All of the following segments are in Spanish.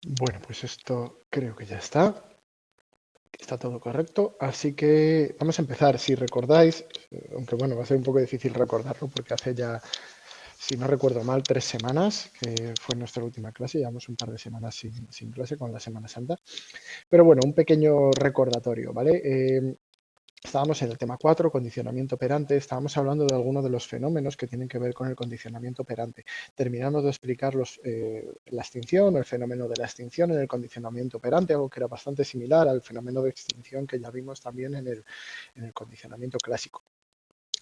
Bueno, pues esto creo que ya está. Está todo correcto, así que vamos a empezar. Si recordáis, aunque bueno, va a ser un poco difícil recordarlo porque hace ya, si no recuerdo mal, 3 semanas que fue nuestra última clase. Llevamos un par de semanas sin clase con la Semana Santa. Pero bueno, un pequeño recordatorio, ¿vale? Estábamos en el tema 4, condicionamiento operante. Estábamos hablando de algunos de los fenómenos que tienen que ver con el condicionamiento operante. Terminamos de explicar la extinción, el fenómeno de la extinción en el condicionamiento operante, algo que era bastante similar al fenómeno de extinción que ya vimos también en el condicionamiento clásico.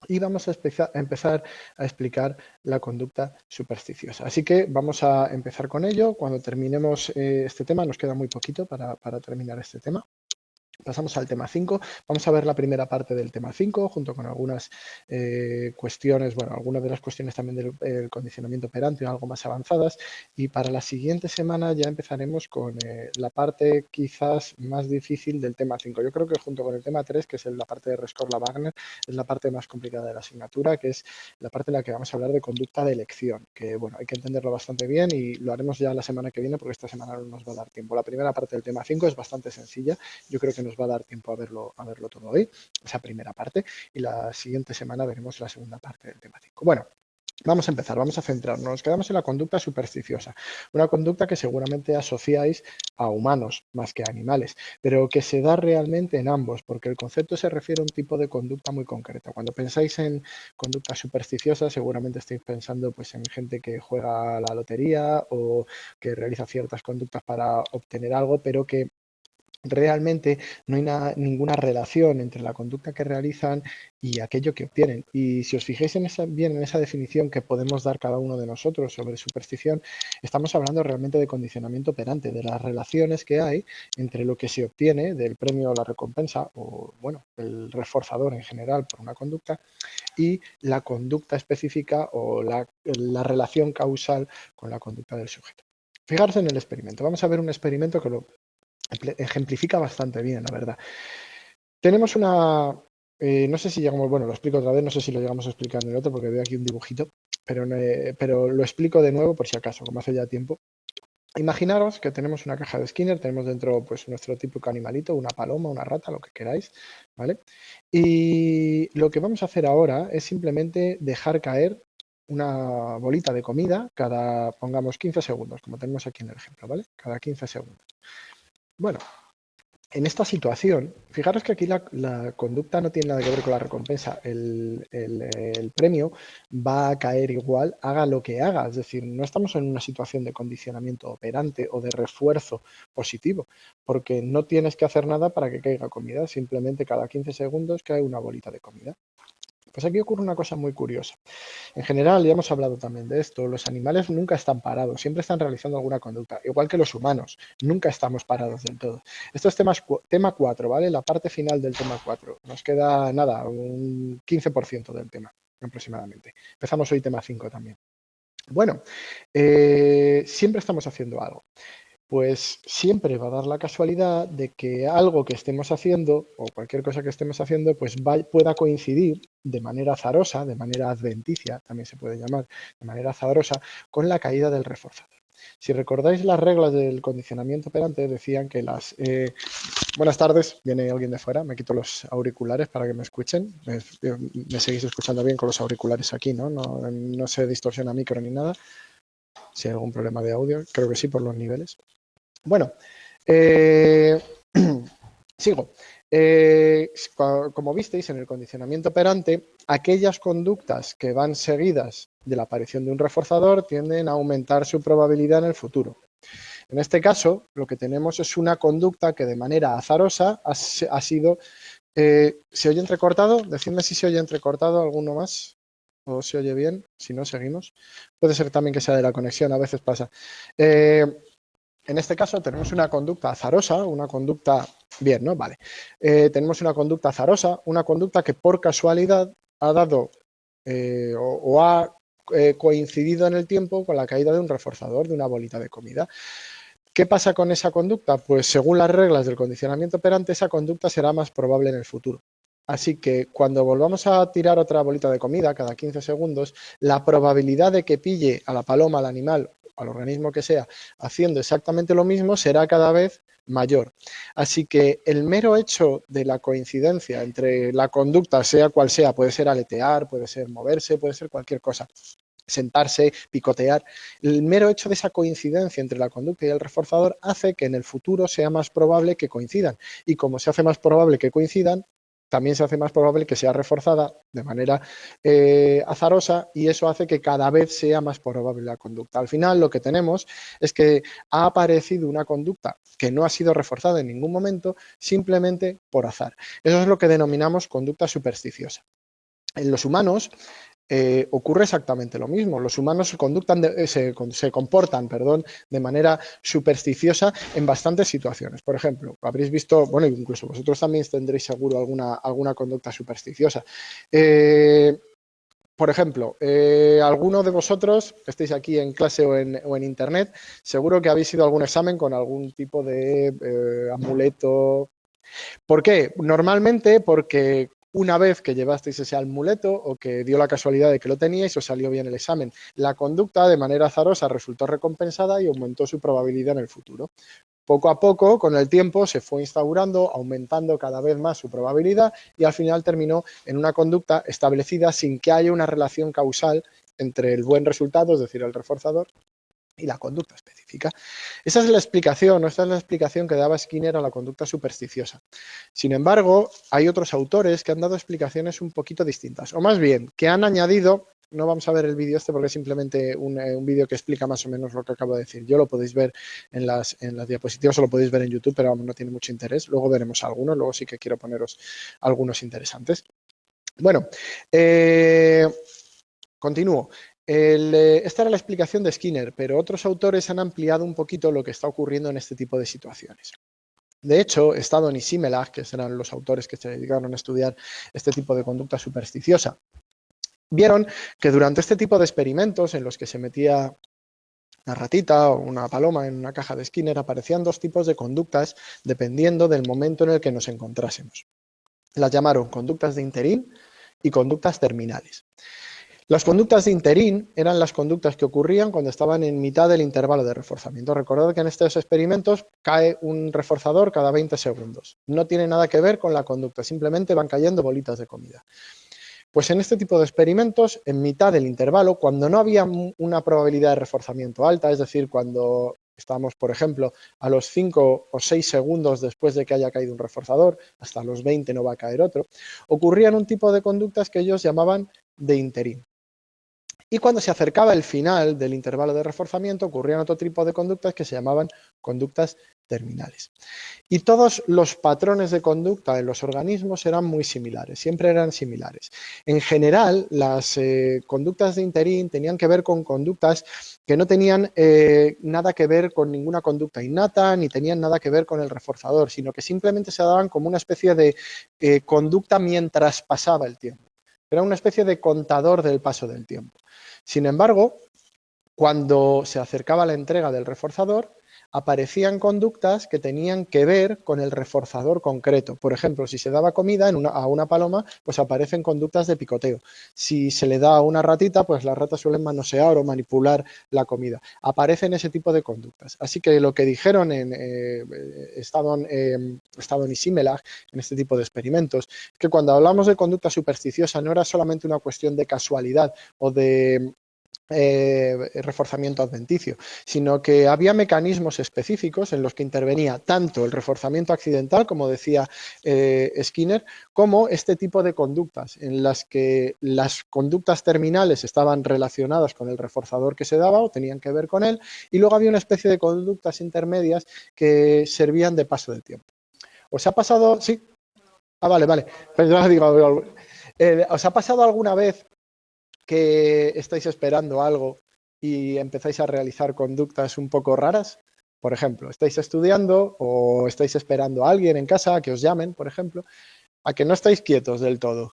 Y vamos a empezar a explicar la conducta supersticiosa. Así que vamos a empezar con ello. Cuando terminemos este tema, nos queda muy poquito para terminar este tema. Pasamos al tema 5. Vamos a ver la primera parte del tema 5 junto con algunas cuestiones, bueno, algunas de las cuestiones también del condicionamiento operante, algo más avanzadas. Y para la siguiente semana ya empezaremos con la parte quizás más difícil del tema 5. Yo creo que junto con el tema 3, que es la parte de Rescorla-Wagner, es la parte más complicada de la asignatura, que es la parte en la que vamos a hablar de conducta de elección, que bueno, hay que entenderlo bastante bien y lo haremos ya la semana que viene porque esta semana no nos va a dar tiempo. La primera parte del tema 5 es bastante sencilla. Yo creo que nos va a dar tiempo a verlo todo hoy, esa primera parte, y la siguiente semana veremos la segunda parte del tema 5. Bueno, vamos a empezar, vamos a centrarnos. Nos quedamos en la conducta supersticiosa, una conducta que seguramente asociáis a humanos más que a animales, pero que se da realmente en ambos, porque el concepto se refiere a un tipo de conducta muy concreta. Cuando pensáis en conducta supersticiosa, seguramente estáis pensando pues, en gente que juega a la lotería o que realiza ciertas conductas para obtener algo, pero que realmente no hay ninguna relación entre la conducta que realizan y aquello que obtienen. Y si os fijáis bien en esa definición que podemos dar cada uno de nosotros sobre superstición, estamos hablando realmente de condicionamiento operante, de las relaciones que hay entre lo que se obtiene del premio o la recompensa, o bueno, el reforzador en general por una conducta, y la conducta específica o la relación causal con la conducta del sujeto. Fijaros en el experimento. Vamos a ver un experimento que lo ejemplifica bastante bien, la verdad. Tenemos una, no sé si llegamos, bueno, lo explico otra vez, no sé si lo llegamos a explicar en el otro porque veo aquí un dibujito, pero lo explico de nuevo por si acaso, como hace ya tiempo. Imaginaros que tenemos una caja de Skinner, tenemos dentro pues nuestro típico animalito, una paloma, una rata, lo que queráis, ¿vale? Y lo que vamos a hacer ahora es simplemente dejar caer una bolita de comida cada, pongamos, 15 segundos, como tenemos aquí en el ejemplo, ¿vale? Cada 15 segundos. Bueno, en esta situación, fijaros que aquí la conducta no tiene nada que ver con la recompensa. El premio va a caer igual, haga lo que haga. Es decir, no estamos en una situación de condicionamiento operante o de refuerzo positivo, porque no tienes que hacer nada para que caiga comida. Simplemente cada 15 segundos cae una bolita de comida. Pues aquí ocurre una cosa muy curiosa. En general, ya hemos hablado también de esto, los animales nunca están parados, siempre están realizando alguna conducta, igual que los humanos, nunca estamos parados del todo. Esto es tema 4, ¿vale? La parte final del tema 4. Nos queda, nada, un 15% del tema, aproximadamente. Empezamos hoy tema 5 también. Bueno, siempre estamos haciendo algo. Pues siempre va a dar la casualidad de que algo que estemos haciendo o cualquier cosa que estemos haciendo pues pueda coincidir de manera azarosa, de manera adventicia, también se puede llamar de manera azarosa, con la caída del reforzador. Si recordáis las reglas del condicionamiento operante, decían que las... Buenas tardes, viene alguien de fuera, me quito los auriculares para que me escuchen. Me seguís escuchando bien con los auriculares aquí, ¿no? No se distorsiona micro ni nada. Si hay algún problema de audio, creo que sí por los niveles. Bueno, sigo. Como visteis, en el condicionamiento operante, aquellas conductas que van seguidas de la aparición de un reforzador tienden a aumentar su probabilidad en el futuro. En este caso, lo que tenemos es una conducta que de manera azarosa ha sido... ¿Se oye entrecortado? Decidme si se oye entrecortado alguno más. ¿O se oye bien? Si no, seguimos. Puede ser también que sea de la conexión, a veces pasa. En este caso tenemos una conducta azarosa, una conducta... Bien, ¿no? Vale. Tenemos una conducta azarosa, una conducta que por casualidad ha dado o ha coincidido en el tiempo con la caída de un reforzador, de una bolita de comida. ¿Qué pasa con esa conducta? Pues según las reglas del condicionamiento operante, esa conducta será más probable en el futuro. Así que cuando volvamos a tirar otra bolita de comida cada 15 segundos, la probabilidad de que pille a la paloma, al animal, al organismo que sea, haciendo exactamente lo mismo, será cada vez mayor. Así que el mero hecho de la coincidencia entre la conducta, sea cual sea, puede ser aletear, puede ser moverse, puede ser cualquier cosa, sentarse, picotear, el mero hecho de esa coincidencia entre la conducta y el reforzador hace que en el futuro sea más probable que coincidan. Y como se hace más probable que coincidan, también se hace más probable que sea reforzada de manera azarosa, y eso hace que cada vez sea más probable la conducta. Al final lo que tenemos es que ha aparecido una conducta que no ha sido reforzada en ningún momento simplemente por azar. Eso es lo que denominamos conducta supersticiosa. En los humanos ocurre exactamente lo mismo. Los humanos se comportan, de manera supersticiosa en bastantes situaciones. Por ejemplo, habréis visto, bueno, incluso vosotros también tendréis seguro alguna conducta supersticiosa. Por ejemplo, alguno de vosotros que estéis aquí en clase o en internet, seguro que habéis ido a algún examen con algún tipo de amuleto. ¿Por qué? Normalmente porque una vez que llevasteis ese amuleto o que dio la casualidad de que lo teníais, os salió bien el examen. La conducta, de manera azarosa, resultó recompensada y aumentó su probabilidad en el futuro. Poco a poco, con el tiempo, se fue instaurando, aumentando cada vez más su probabilidad y al final terminó en una conducta establecida sin que haya una relación causal entre el buen resultado, es decir, el reforzador, y la conducta específica. Esa es la explicación, esta es la explicación que daba Skinner a la conducta supersticiosa. Sin embargo, hay otros autores que han dado explicaciones un poquito distintas, o más bien, que han añadido, no vamos a ver el vídeo porque es simplemente un vídeo que explica más o menos lo que acabo de decir. Yo lo podéis ver en las diapositivas o lo podéis ver en YouTube, pero no tiene mucho interés. Luego veremos algunos, luego sí que quiero poneros algunos interesantes. Bueno, continúo. Esta era la explicación de Skinner, pero otros autores han ampliado un poquito lo que está ocurriendo en este tipo de situaciones. De hecho, Staddon y Simelach, que eran los autores que se dedicaron a estudiar este tipo de conducta supersticiosa, vieron que durante este tipo de experimentos en los que se metía una ratita o una paloma en una caja de Skinner, aparecían dos tipos de conductas dependiendo del momento en el que nos encontrásemos. Las llamaron conductas de interín y conductas terminales. Las conductas de interín eran las conductas que ocurrían cuando estaban en mitad del intervalo de reforzamiento. Recordad que en estos experimentos cae un reforzador cada 20 segundos. No tiene nada que ver con la conducta, simplemente van cayendo bolitas de comida. Pues en este tipo de experimentos, en mitad del intervalo, cuando no había una probabilidad de reforzamiento alta, es decir, cuando estamos, por ejemplo, a los 5 o 6 segundos después de que haya caído un reforzador, hasta los 20 no va a caer otro, ocurrían un tipo de conductas que ellos llamaban de interín. Y cuando se acercaba el final del intervalo de reforzamiento, ocurrían otro tipo de conductas que se llamaban conductas terminales. Y todos los patrones de conducta en los organismos eran muy similares, siempre eran similares. En general, las conductas de interín tenían que ver con conductas que no tenían nada que ver con ninguna conducta innata, ni tenían nada que ver con el reforzador, sino que simplemente se daban como una especie de conducta mientras pasaba el tiempo. Era una especie de contador del paso del tiempo. Sin embargo, cuando se acercaba la entrega del reforzador, aparecían conductas que tenían que ver con el reforzador concreto. Por ejemplo, si se daba comida a una paloma, pues aparecen conductas de picoteo. Si se le da a una ratita, pues las ratas suelen manosear o manipular la comida. Aparecen ese tipo de conductas. Así que lo que dijeron en Staddon y Simelach en este tipo de experimentos es que cuando hablamos de conducta supersticiosa no era solamente una cuestión de casualidad o de reforzamiento adventicio, sino que había mecanismos específicos en los que intervenía tanto el reforzamiento accidental, como decía Skinner, como este tipo de conductas, en las que las conductas terminales estaban relacionadas con el reforzador que se daba o tenían que ver con él, y luego había una especie de conductas intermedias que servían de paso del tiempo. ¿Os ha pasado? Sí. Ah, vale. Pues yo digo, ¿os ha pasado alguna vez que estáis esperando algo y empezáis a realizar conductas un poco raras? Por ejemplo, estáis estudiando o estáis esperando a alguien en casa a que os llamen, por ejemplo, a que no estáis quietos del todo.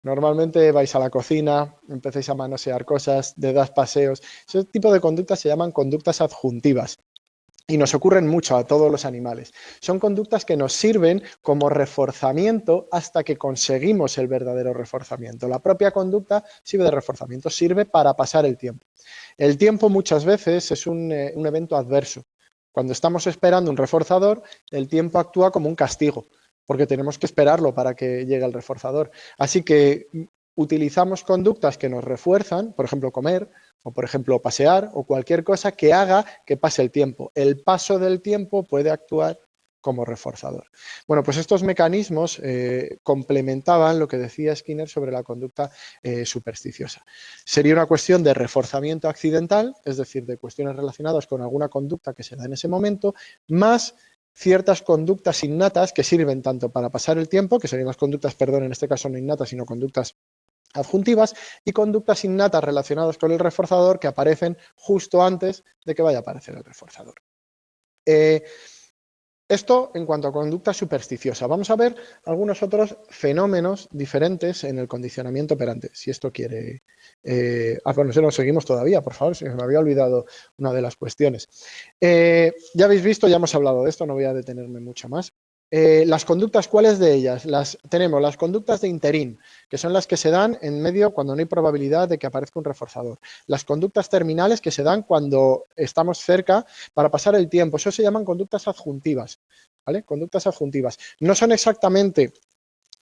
Normalmente vais a la cocina, empezáis a manosear cosas, das paseos. Ese tipo de conductas se llaman conductas adjuntivas. Y nos ocurren mucho a todos los animales. Son conductas que nos sirven como reforzamiento hasta que conseguimos el verdadero reforzamiento. La propia conducta sirve de reforzamiento, sirve para pasar el tiempo. El tiempo muchas veces es un evento adverso. Cuando estamos esperando un reforzador, el tiempo actúa como un castigo, porque tenemos que esperarlo para que llegue el reforzador. Así que utilizamos conductas que nos refuerzan, por ejemplo, comer, o por ejemplo, pasear, o cualquier cosa que haga que pase el tiempo. El paso del tiempo puede actuar como reforzador. Bueno, pues estos mecanismos complementaban lo que decía Skinner sobre la conducta supersticiosa. Sería una cuestión de reforzamiento accidental, es decir, de cuestiones relacionadas con alguna conducta que se da en ese momento, más ciertas conductas innatas que sirven tanto para pasar el tiempo, que serían las conductas, perdón, en este caso no innatas, sino conductas adjuntivas, y conductas innatas relacionadas con el reforzador que aparecen justo antes de que vaya a aparecer el reforzador. Esto en cuanto a conducta supersticiosa. Vamos a ver algunos otros fenómenos diferentes en el condicionamiento operante, si esto quiere... bueno, si no seguimos todavía, por favor, si me había olvidado una de las cuestiones. Ya habéis visto, ya hemos hablado de esto, no voy a detenerme mucho más. Las conductas, ¿cuáles de ellas? Tenemos las conductas de interín, que son las que se dan en medio cuando no hay probabilidad de que aparezca un reforzador. Las conductas terminales que se dan cuando estamos cerca para pasar el tiempo. Eso se llaman conductas adjuntivas, ¿vale? Conductas adjuntivas. No son exactamente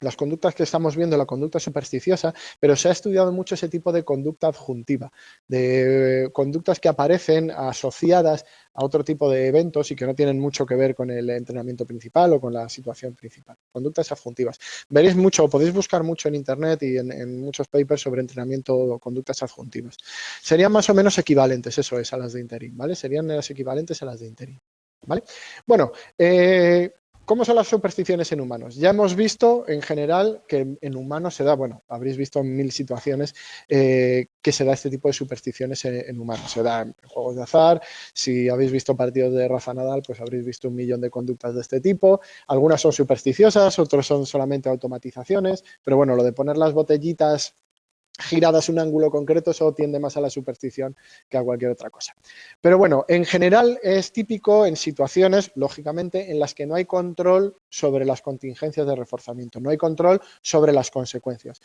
las conductas que estamos viendo, la conducta supersticiosa, pero se ha estudiado mucho ese tipo de conducta adjuntiva, de conductas que aparecen asociadas a otro tipo de eventos y que no tienen mucho que ver con el entrenamiento principal o con la situación principal. Conductas adjuntivas. Veréis mucho, podéis buscar mucho en internet y en muchos papers sobre entrenamiento o conductas adjuntivas. Serían más o menos equivalentes, eso es, a las de interín, ¿vale? Serían las equivalentes a las de interín, ¿vale? Bueno, ¿cómo son las supersticiones en humanos? Ya hemos visto en general que en humanos se da, bueno, habréis visto en 1000 situaciones que se da este tipo de supersticiones en humanos. Se da en juegos de azar, si habéis visto partidos de Rafa Nadal, pues habréis visto 1.000.000 de conductas de este tipo. Algunas son supersticiosas, otras son solamente automatizaciones, pero bueno, lo de poner las botellitas giradas un ángulo concreto, eso tiende más a la superstición que a cualquier otra cosa. Pero bueno, en general es típico en situaciones, lógicamente, en las que no hay control sobre las contingencias de reforzamiento, no hay control sobre las consecuencias.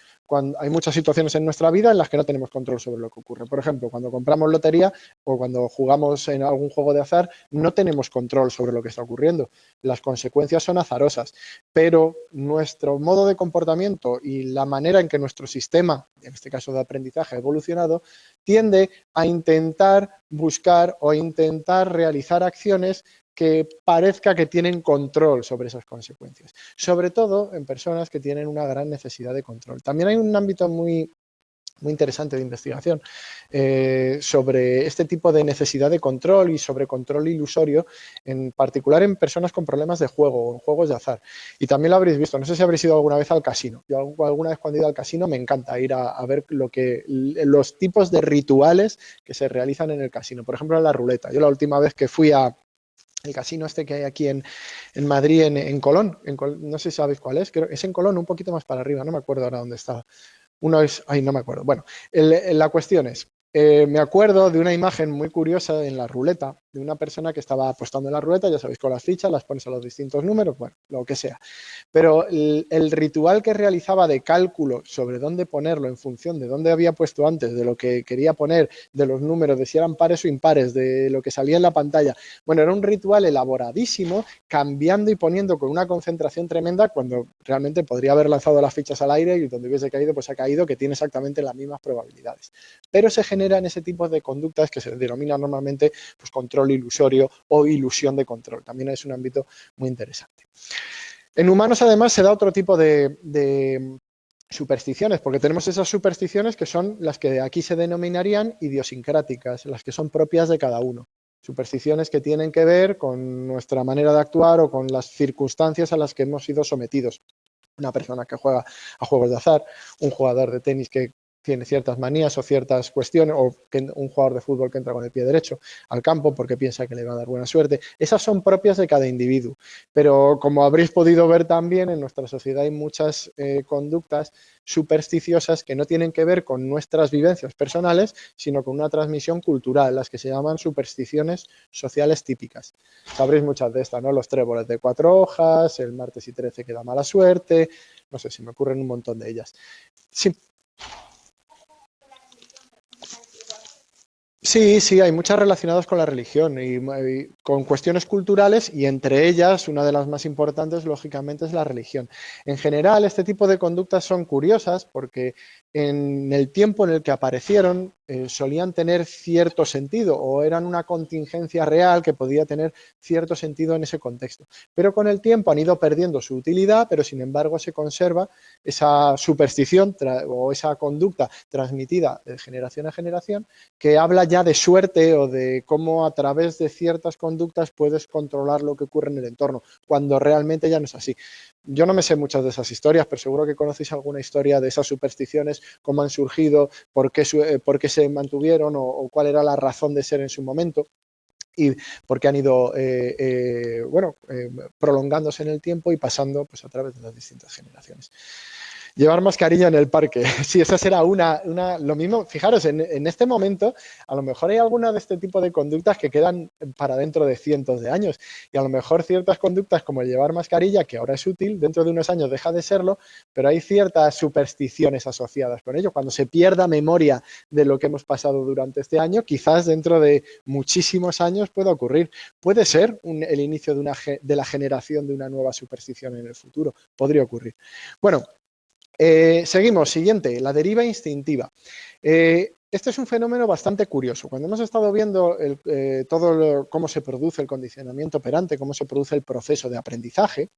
Hay muchas situaciones en nuestra vida en las que no tenemos control sobre lo que ocurre. Por ejemplo, cuando compramos lotería o cuando jugamos en algún juego de azar, no tenemos control sobre lo que está ocurriendo. Las consecuencias son azarosas, pero nuestro modo de comportamiento y la manera en que nuestro sistema, en este caso de aprendizaje, ha evolucionado, tiende a intentar buscar o intentar realizar acciones que parezca que tienen control sobre esas consecuencias, sobre todo en personas que tienen una gran necesidad de control. También hay un ámbito muy interesante de investigación sobre este tipo de necesidad de control y sobre control ilusorio, en particular en personas con problemas de juego o en juegos de azar. Y también lo habréis visto, no sé si habréis ido alguna vez al casino. Yo alguna vez cuando he ido al casino me encanta ir a ver los tipos de rituales que se realizan en el casino. Por ejemplo, en la ruleta. Yo la última vez que fui a el casino este que hay aquí en Madrid, en Colón, no sé si sabéis cuál es, creo, es en Colón, un poquito más para arriba, no me acuerdo ahora dónde estaba. Uno es, ay, no me acuerdo. Bueno, la cuestión es, me acuerdo de una imagen muy curiosa en la ruleta, de una persona que estaba apostando en la ruleta, ya sabéis, con las fichas, las pones a los distintos números, bueno, lo que sea. Pero el ritual que realizaba de cálculo sobre dónde ponerlo en función de dónde había puesto antes, de lo que quería poner, de los números, de si eran pares o impares, de lo que salía en la pantalla, bueno, era un ritual elaboradísimo, cambiando y poniendo con una concentración tremenda cuando realmente podría haber lanzado las fichas al aire y donde hubiese caído, pues ha caído, que tiene exactamente las mismas probabilidades. Pero se generan ese tipo de conductas que se denomina normalmente pues, control ilusorio o ilusión de control. También es un ámbito muy interesante. En humanos, además, se da otro tipo de supersticiones, porque tenemos esas supersticiones que son las que aquí se denominarían idiosincráticas, las que son propias de cada uno. Supersticiones que tienen que ver con nuestra manera de actuar o con las circunstancias a las que hemos sido sometidos. Una persona que juega a juegos de azar, un jugador de tenis que tiene ciertas manías o ciertas cuestiones, o un jugador de fútbol que entra con el pie derecho al campo porque piensa que le va a dar buena suerte. Esas son propias de cada individuo, pero como habréis podido ver también, en nuestra sociedad hay muchas conductas supersticiosas que no tienen que ver con nuestras vivencias personales, sino con una transmisión cultural, las que se llaman supersticiones sociales típicas. Sabréis muchas de estas, ¿no? Los tréboles de 4 hojas, el martes y 13 que da mala suerte, no sé, si me ocurren un montón de ellas. Sí. Sí, sí, hay muchas relacionadas con la religión y con cuestiones culturales y entre ellas una de las más importantes, lógicamente, es la religión. En general, este tipo de conductas son curiosas porque en el tiempo en el que aparecieron solían tener cierto sentido o eran una contingencia real que podía tener cierto sentido en ese contexto. Pero con el tiempo han ido perdiendo su utilidad, pero sin embargo se conserva esa superstición o esa conducta transmitida de generación a generación que habla ya de suerte o de cómo a través de ciertas conductas puedes controlar lo que ocurre en el entorno, cuando realmente ya no es así. Yo no me sé muchas de esas historias, pero seguro que conocéis alguna historia de esas supersticiones, cómo han surgido, por qué se mantuvieron o cuál era la razón de ser en su momento y porque han ido prolongándose en el tiempo y pasando pues, a través de las distintas generaciones. Llevar mascarilla en el parque. Sí, esa será lo mismo. Fijaros, en este momento, a lo mejor hay alguna de este tipo de conductas que quedan para dentro de cientos de años. Y a lo mejor ciertas conductas como el llevar mascarilla, que ahora es útil, dentro de unos años deja de serlo, pero hay ciertas supersticiones asociadas con ello. Cuando se pierda memoria de lo que hemos pasado durante este año, quizás dentro de muchísimos años pueda ocurrir. Puede ser el inicio de la generación de una nueva superstición en el futuro. Podría ocurrir. Bueno, seguimos, siguiente, la deriva instintiva. Este es un fenómeno bastante curioso. Cuando hemos estado viendo cómo se produce el condicionamiento operante, cómo se produce el proceso de aprendizaje,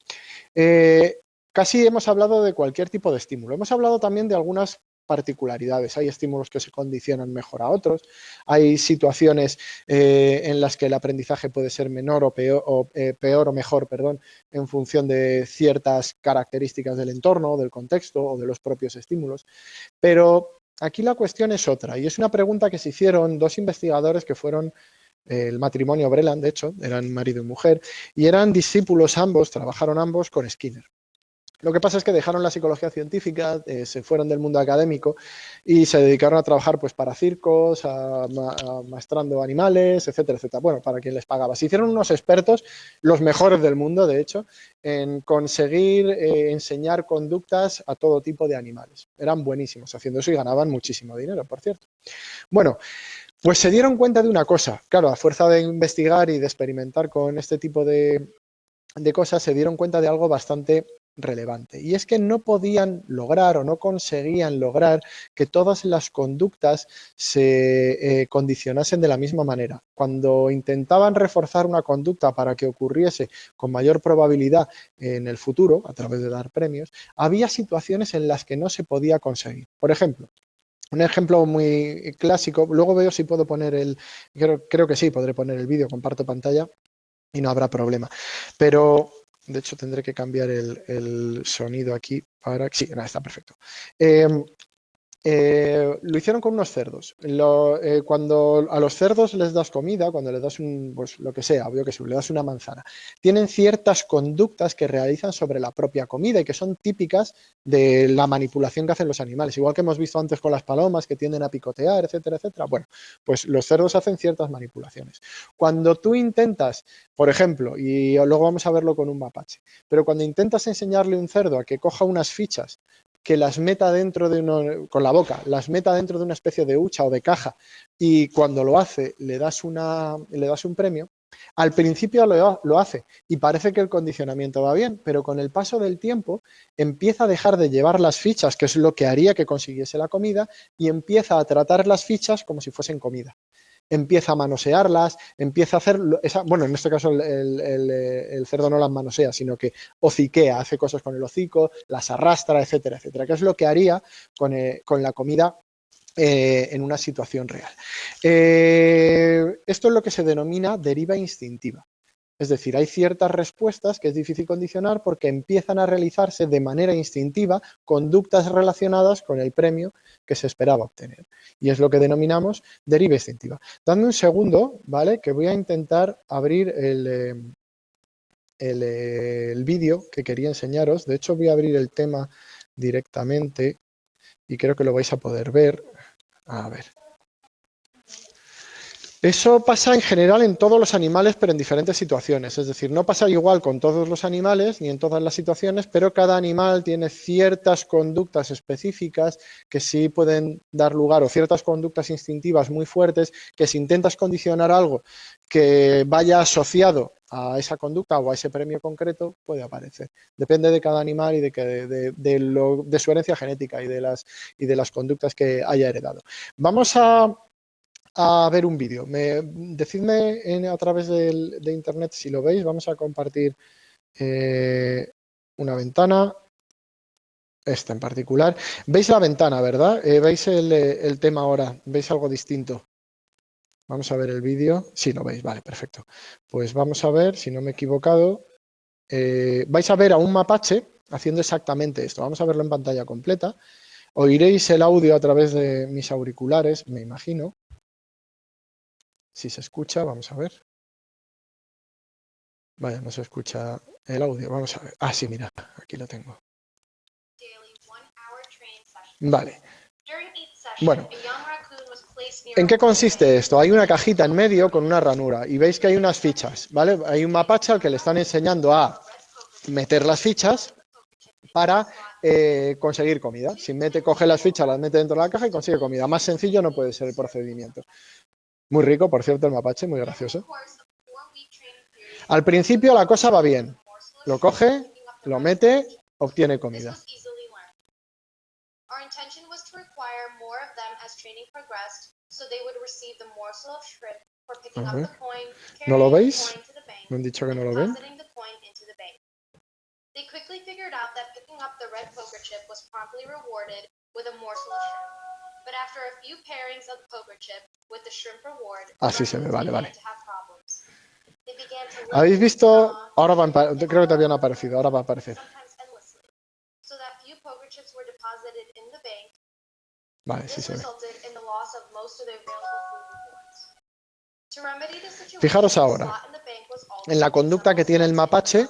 casi hemos hablado de cualquier tipo de estímulo. Hemos hablado también de algunas particularidades. Hay estímulos que se condicionan mejor a otros, hay situaciones en las que el aprendizaje puede ser menor o peor o mejor, perdón, en función de ciertas características del entorno, del contexto o de los propios estímulos. Pero aquí la cuestión es otra y es una pregunta que se hicieron dos investigadores que fueron el matrimonio Breland, de hecho, eran marido y mujer, y eran discípulos ambos, trabajaron ambos con Skinner. Lo que pasa es que dejaron la psicología científica, se fueron del mundo académico y se dedicaron a trabajar pues, para circos, maestrando animales, etcétera, etcétera. Bueno, para quien les pagaba. Se hicieron unos expertos, los mejores del mundo, de hecho, en conseguir enseñar conductas a todo tipo de animales. Eran buenísimos haciendo eso y ganaban muchísimo dinero, por cierto. Bueno, pues se dieron cuenta de una cosa. Claro, a fuerza de investigar y de experimentar con este tipo de cosas, se dieron cuenta de algo bastante relevante. Y es que no podían lograr o no conseguían lograr que todas las conductas se condicionasen de la misma manera. Cuando intentaban reforzar una conducta para que ocurriese con mayor probabilidad en el futuro, a través de dar premios, había situaciones en las que no se podía conseguir. Por ejemplo, un ejemplo muy clásico, luego veo si puedo poner creo que sí, podré poner el vídeo, comparto pantalla y no habrá problema. Pero, de hecho, tendré que cambiar el sonido aquí para... Sí, nada, está perfecto. Lo hicieron con unos cerdos. Cuando a los cerdos les das comida, cuando les das pues lo que sea, obvio que si le das una manzana, tienen ciertas conductas que realizan sobre la propia comida y que son típicas de la manipulación que hacen los animales. Igual que hemos visto antes con las palomas que tienden a picotear, etcétera, etcétera. Bueno, pues los cerdos hacen ciertas manipulaciones. Cuando tú intentas, por ejemplo, y luego vamos a verlo con un mapache, pero cuando intentas enseñarle a un cerdo a que coja unas fichas que las meta dentro de con la boca, las meta dentro de una especie de hucha o de caja y cuando lo hace le das un premio, al principio lo hace y parece que el condicionamiento va bien, pero con el paso del tiempo empieza a dejar de llevar las fichas, que es lo que haría que consiguiese la comida, y empieza a tratar las fichas como si fuesen comida. Empieza a manosearlas, empieza a hacer, bueno, en este caso el cerdo no las manosea, sino que hociquea, hace cosas con el hocico, las arrastra, etcétera, etcétera, que es lo que haría con la comida en una situación real. Esto es lo que se denomina deriva instintiva. Es decir, hay ciertas respuestas que es difícil condicionar porque empiezan a realizarse de manera instintiva conductas relacionadas con el premio que se esperaba obtener. Y es lo que denominamos deriva instintiva. Dame un segundo, ¿vale? Que voy a intentar abrir el vídeo que quería enseñaros. De hecho, voy a abrir el tema directamente y creo que lo vais a poder ver. A ver. Eso pasa en general en todos los animales, pero en diferentes situaciones. Es decir, no pasa igual con todos los animales ni en todas las situaciones, pero cada animal tiene ciertas conductas específicas que sí pueden dar lugar, o ciertas conductas instintivas muy fuertes, que si intentas condicionar algo que vaya asociado a esa conducta o a ese premio concreto, puede aparecer. Depende de cada animal y de su herencia genética y de las conductas que haya heredado. Vamos a ver un vídeo. Decidme a través de internet si lo veis. Vamos a compartir una ventana, esta en particular. ¿Veis la ventana, verdad? ¿Veis el tema ahora? ¿Veis algo distinto? Vamos a ver el vídeo. Sí, lo veis, vale, perfecto. Pues vamos a ver, si no me he equivocado, vais a ver a un mapache haciendo exactamente esto. Vamos a verlo en pantalla completa. Oiréis el audio a través de mis auriculares, me imagino. Si se escucha, vamos a ver. Vaya, no se escucha el audio. Vamos a ver. Ah, sí, mira, aquí lo tengo. Vale. Bueno, ¿en qué consiste esto? Hay una cajita en medio con una ranura y veis que hay unas fichas, ¿vale? Hay un mapache al que le están enseñando a meter las fichas para conseguir comida. Si coge las fichas, las mete dentro de la caja y consigue comida. Más sencillo no puede ser el procedimiento. Muy rico, por cierto, el mapache, muy gracioso. Al principio la cosa va bien. Lo coge, lo mete, obtiene comida. ¿No lo veis? ¿Me han dicho que no lo ven? Así se ve, vale, vale. ¿Habéis visto? Ahora creo que te habían aparecido, ahora va a aparecer. Vale, sí se ve. Fijaros ahora en la conducta que tiene el mapache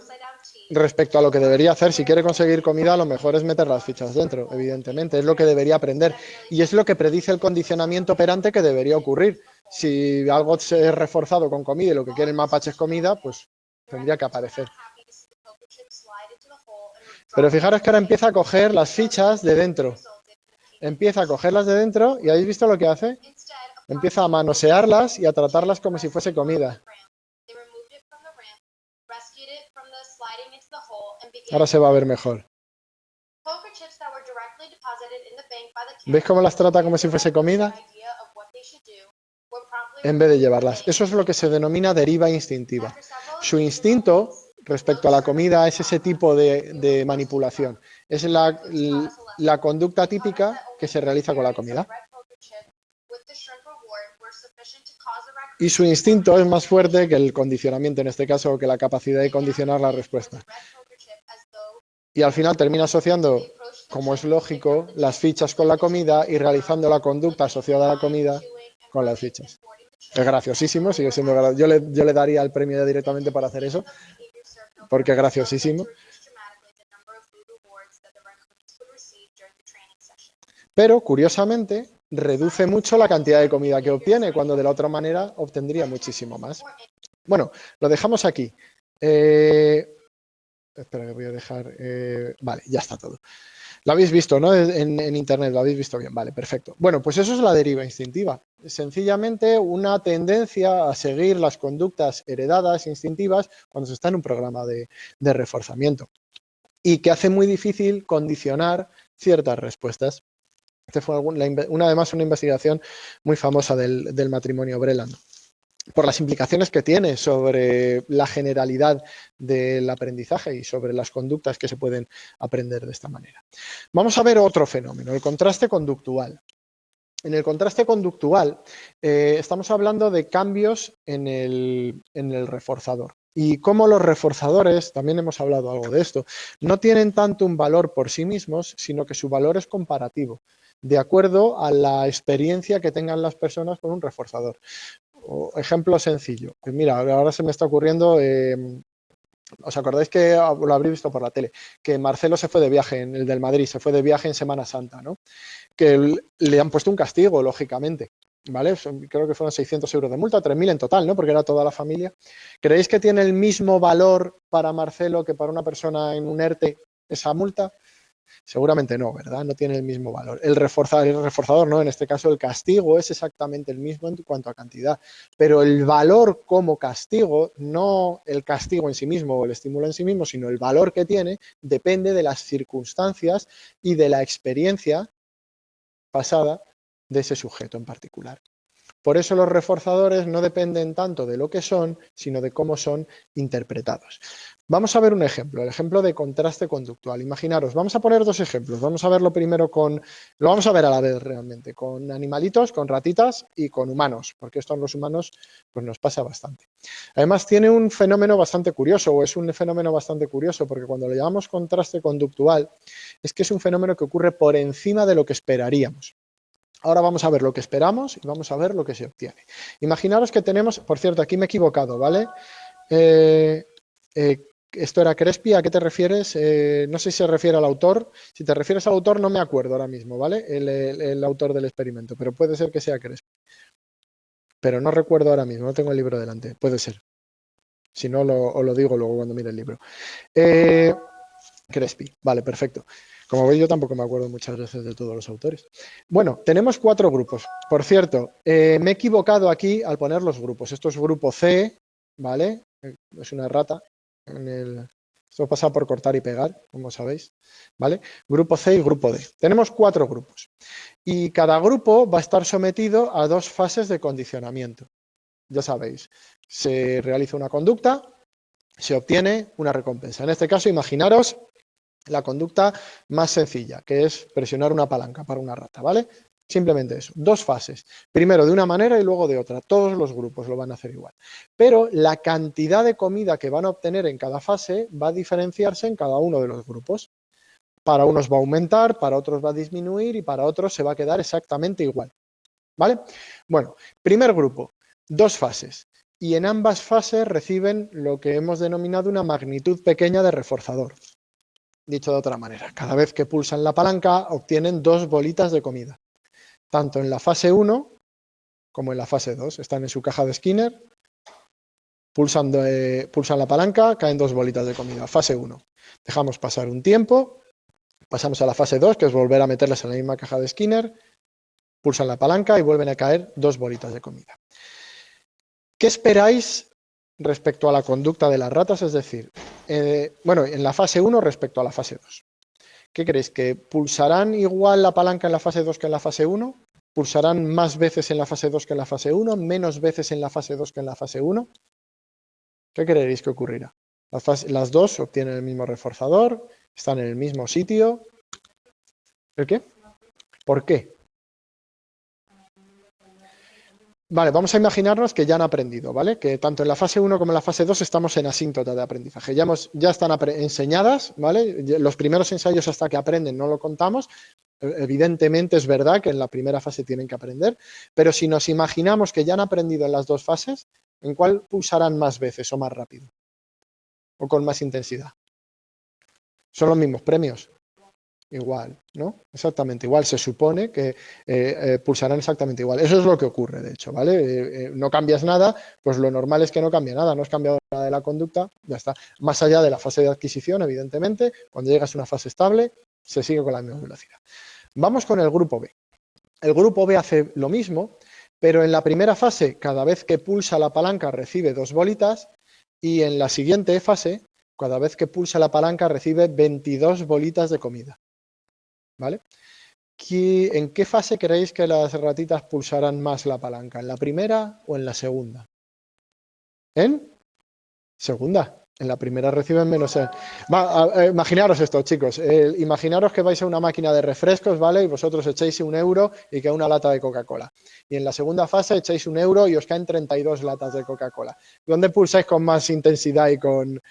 respecto a lo que debería hacer. Si quiere conseguir comida, lo mejor es meter las fichas dentro, evidentemente. Es lo que debería aprender. Y es lo que predice el condicionamiento operante que debería ocurrir. Si algo es reforzado con comida y lo que quiere el mapache es comida, pues tendría que aparecer. Pero fijaros que ahora empieza a coger las fichas de dentro. Empieza a cogerlas de dentro y ¿habéis visto lo que hace? Empieza a manosearlas y a tratarlas como si fuese comida. Ahora se va a ver mejor. ¿Veis cómo las trata como si fuese comida? En vez de llevarlas. Eso es lo que se denomina deriva instintiva. Su instinto respecto a la comida es ese tipo de manipulación. Es la conducta típica que se realiza con la comida. Y su instinto es más fuerte que el condicionamiento, en este caso, que la capacidad de condicionar la respuesta. Y al final termina asociando, como es lógico, las fichas con la comida y realizando la conducta asociada a la comida con las fichas. Es graciosísimo, sigue siendo gracioso. Yo le daría el premio directamente para hacer eso, porque es graciosísimo. Pero, curiosamente, reduce mucho la cantidad de comida que obtiene, cuando de la otra manera obtendría muchísimo más. Bueno, lo dejamos aquí. Espera, que voy a dejar... vale, ya está todo. Lo habéis visto, ¿no? En internet, lo habéis visto bien. Vale, perfecto. Bueno, pues eso es la deriva instintiva. Sencillamente una tendencia a seguir las conductas heredadas instintivas cuando se está en un programa de reforzamiento. Y que hace muy difícil condicionar ciertas respuestas. Este fue además una investigación muy famosa del matrimonio Breland, por las implicaciones que tiene sobre la generalidad del aprendizaje y sobre las conductas que se pueden aprender de esta manera. Vamos a ver otro fenómeno, el contraste conductual. En el contraste conductual estamos hablando de cambios en el reforzador. Y cómo los reforzadores, también hemos hablado algo de esto, no tienen tanto un valor por sí mismos, sino que su valor es comparativo, de acuerdo a la experiencia que tengan las personas con un reforzador. Ejemplo sencillo. Pues mira, ahora se me está ocurriendo, ¿os acordáis que lo habréis visto por la tele? Que Marcelo se fue de viaje, el del Madrid, se fue de viaje en Semana Santa, ¿no? Que le han puesto un castigo, lógicamente. ¿vale? Creo que fueron 600 euros de multa, 3.000 en total, ¿no? Porque era toda la familia. ¿Creéis que tiene el mismo valor para Marcelo que para una persona en un ERTE esa multa? Seguramente no, ¿verdad? No tiene el mismo valor. El reforzador no, en este caso el castigo es exactamente el mismo en cuanto a cantidad, pero el valor como castigo, no el castigo en sí mismo o el estímulo en sí mismo, sino el valor que tiene, depende de las circunstancias y de la experiencia pasada de ese sujeto en particular. Por eso los reforzadores no dependen tanto de lo que son, sino de cómo son interpretados. Vamos a ver un ejemplo, el ejemplo de contraste conductual. Imaginaros, vamos a poner dos ejemplos. Vamos a verlo primero lo vamos a ver a la vez realmente, con animalitos, con ratitas y con humanos, porque esto en los humanos pues nos pasa bastante. Además tiene un fenómeno bastante curioso, o es un fenómeno bastante curioso, porque cuando le llamamos contraste conductual, es que es un fenómeno que ocurre por encima de lo que esperaríamos. Ahora vamos a ver lo que esperamos y vamos a ver lo que se obtiene. Imaginaros que tenemos, por cierto, aquí me he equivocado, ¿vale? Esto era Crespi, ¿a qué te refieres? No sé si se refiere al autor. Si te refieres al autor, no me acuerdo ahora mismo, ¿vale? El autor del experimento, pero puede ser que sea Crespi. Pero no recuerdo ahora mismo, no tengo el libro delante, puede ser. Si no, os lo digo luego cuando mire el libro. Crespi, vale, perfecto. Como veis, yo tampoco me acuerdo muchas veces de todos los autores. Bueno, tenemos 4 grupos. Por cierto, me he equivocado aquí al poner los grupos. Esto es grupo C, ¿vale? Es una rata. Esto pasa por cortar y pegar, como sabéis, ¿vale? Grupo C y grupo D. Tenemos 4 grupos. Y cada grupo va a estar sometido a 2 fases de condicionamiento. Ya sabéis, se realiza una conducta, se obtiene una recompensa. En este caso, imaginaros la conducta más sencilla, que es presionar una palanca para una rata, ¿vale? Simplemente eso, 2 fases. Primero de una manera y luego de otra. Todos los grupos lo van a hacer igual. Pero la cantidad de comida que van a obtener en cada fase va a diferenciarse en cada uno de los grupos. Para unos va a aumentar, para otros va a disminuir y para otros se va a quedar exactamente igual, ¿vale? Bueno, primer grupo, 2 fases. Y en ambas fases reciben lo que hemos denominado una magnitud pequeña de reforzador. Dicho de otra manera, cada vez que pulsan la palanca obtienen 2 bolitas de comida, tanto en la fase 1 como en la fase 2. Están en su caja de Skinner, pulsan la palanca, caen 2 bolitas de comida. Fase 1. Dejamos pasar un tiempo, pasamos a la fase 2, que es volver a meterlas en la misma caja de Skinner, pulsan la palanca y vuelven a caer 2 bolitas de comida. ¿Qué esperáis respecto a la conducta de las ratas? Es decir, bueno, en la fase 1 respecto a la fase 2. ¿Qué creéis? ¿Que pulsarán igual la palanca en la fase 2 que en la fase 1? ¿Pulsarán más veces en la fase 2 que en la fase 1? ¿Menos veces en la fase 2 que en la fase 1? ¿Qué creeréis que ocurrirá? Las dos obtienen el mismo reforzador, están en el mismo sitio. ¿El qué? ¿Por qué? Vale, vamos a imaginarnos que ya han aprendido, ¿vale? Que tanto en la fase 1 como en la fase 2 estamos en asíntota de aprendizaje. Ya están enseñadas, ¿vale? Los primeros ensayos hasta que aprenden no lo contamos. Evidentemente es verdad que en la primera fase tienen que aprender, pero si nos imaginamos que ya han aprendido en las 2 fases, ¿en cuál pulsarán más veces o más rápido? ¿O con más intensidad? Son los mismos premios. Igual, ¿no? Exactamente igual. Se supone que pulsarán exactamente igual. Eso es lo que ocurre, de hecho, ¿vale? No cambias nada, pues lo normal es que no cambie nada. No has cambiado nada de la conducta, ya está. Más allá de la fase de adquisición, evidentemente, cuando llegas a una fase estable, se sigue con la misma velocidad. Vamos con el grupo B. El grupo B hace lo mismo, pero en la primera fase, cada vez que pulsa la palanca, recibe 2 bolitas, y en la siguiente fase, cada vez que pulsa la palanca, recibe 22 bolitas de comida. ¿Vale? ¿En qué fase creéis que las ratitas pulsarán más la palanca? ¿En la primera o en la segunda? ¿En? Segunda. En la primera reciben menos. Imaginaros esto, chicos. Imaginaros que vais a una máquina de refrescos, ¿vale? Y vosotros echáis 1 euro y queda una lata de Coca-Cola. Y en la segunda fase echáis 1 euro y os caen 32 latas de Coca-Cola. ¿Dónde pulsáis con más intensidad y con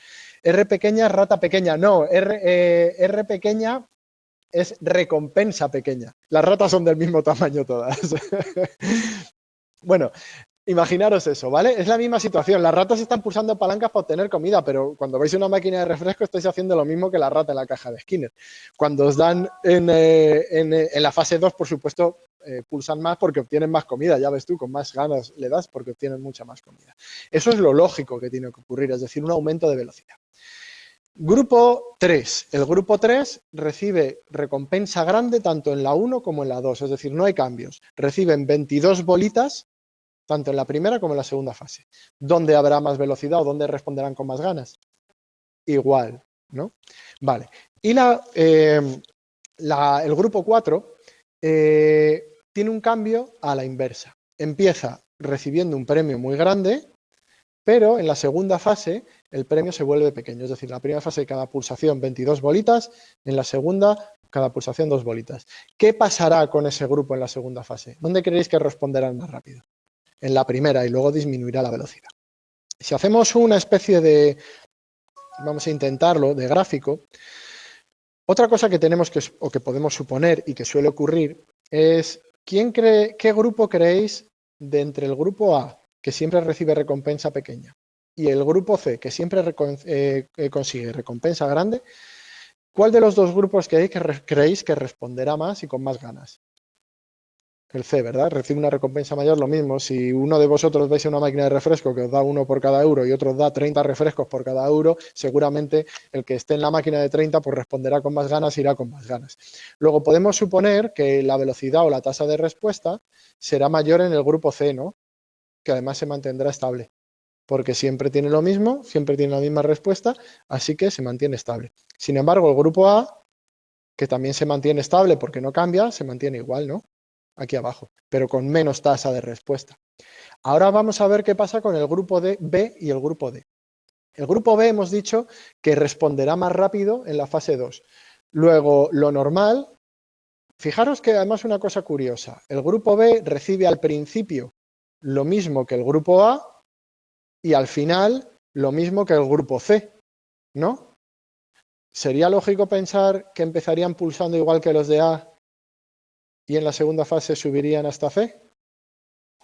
R pequeña, rata pequeña? No, R pequeña es recompensa pequeña. Las ratas son del mismo tamaño todas. Bueno, imaginaros eso, ¿vale? Es la misma situación. Las ratas están pulsando palancas para obtener comida, pero cuando vais a una máquina de refresco estáis haciendo lo mismo que la rata en la caja de Skinner. Cuando os dan en la fase 2, por supuesto, pulsan más porque obtienen más comida, ya ves tú, con más ganas le das porque obtienen mucha más comida. Eso es lo lógico que tiene que ocurrir, es decir, un aumento de velocidad. Grupo 3. El grupo 3 recibe recompensa grande tanto en la 1 como en la 2, es decir, no hay cambios. Reciben 22 bolitas tanto en la primera como en la segunda fase. ¿Dónde habrá más velocidad o dónde responderán con más ganas? Igual, ¿no? Vale. Y el grupo 4 tiene un cambio a la inversa. Empieza recibiendo un premio muy grande, pero en la segunda fase el premio se vuelve pequeño. Es decir, en la primera fase cada pulsación 22 bolitas, en la segunda cada pulsación 2 bolitas. ¿Qué pasará con ese grupo en la segunda fase? ¿Dónde creéis que responderán más rápido? En la primera y luego disminuirá la velocidad. Si hacemos una especie de, vamos a intentarlo, de gráfico, otra cosa que tenemos o que podemos suponer y que suele ocurrir es ¿qué grupo creéis de entre el grupo A, que siempre recibe recompensa pequeña, y el grupo C, que siempre consigue recompensa grande? ¿Cuál de los dos grupos creéis que responderá más y con más ganas? El C, ¿verdad? Recibe una recompensa mayor, lo mismo. Si uno de vosotros vais a una máquina de refresco que os da 1 por cada euro y otro os da 30 refrescos por cada euro, seguramente el que esté en la máquina de 30 pues responderá con más ganas, irá con más ganas. Luego podemos suponer que la velocidad o la tasa de respuesta será mayor en el grupo C, ¿no? Que además se mantendrá estable, porque siempre tiene lo mismo, siempre tiene la misma respuesta, así que se mantiene estable. Sin embargo, el grupo A, que también se mantiene estable porque no cambia, se mantiene igual, ¿no? Aquí abajo, pero con menos tasa de respuesta. Ahora vamos a ver qué pasa con el grupo B y el grupo D. El grupo B hemos dicho que responderá más rápido en la fase 2. Luego, lo normal, fijaros que además una cosa curiosa, el grupo B recibe al principio lo mismo que el grupo A y al final lo mismo que el grupo C, ¿no? ¿Sería lógico pensar que empezarían pulsando igual que los de A y en la segunda fase subirían hasta C?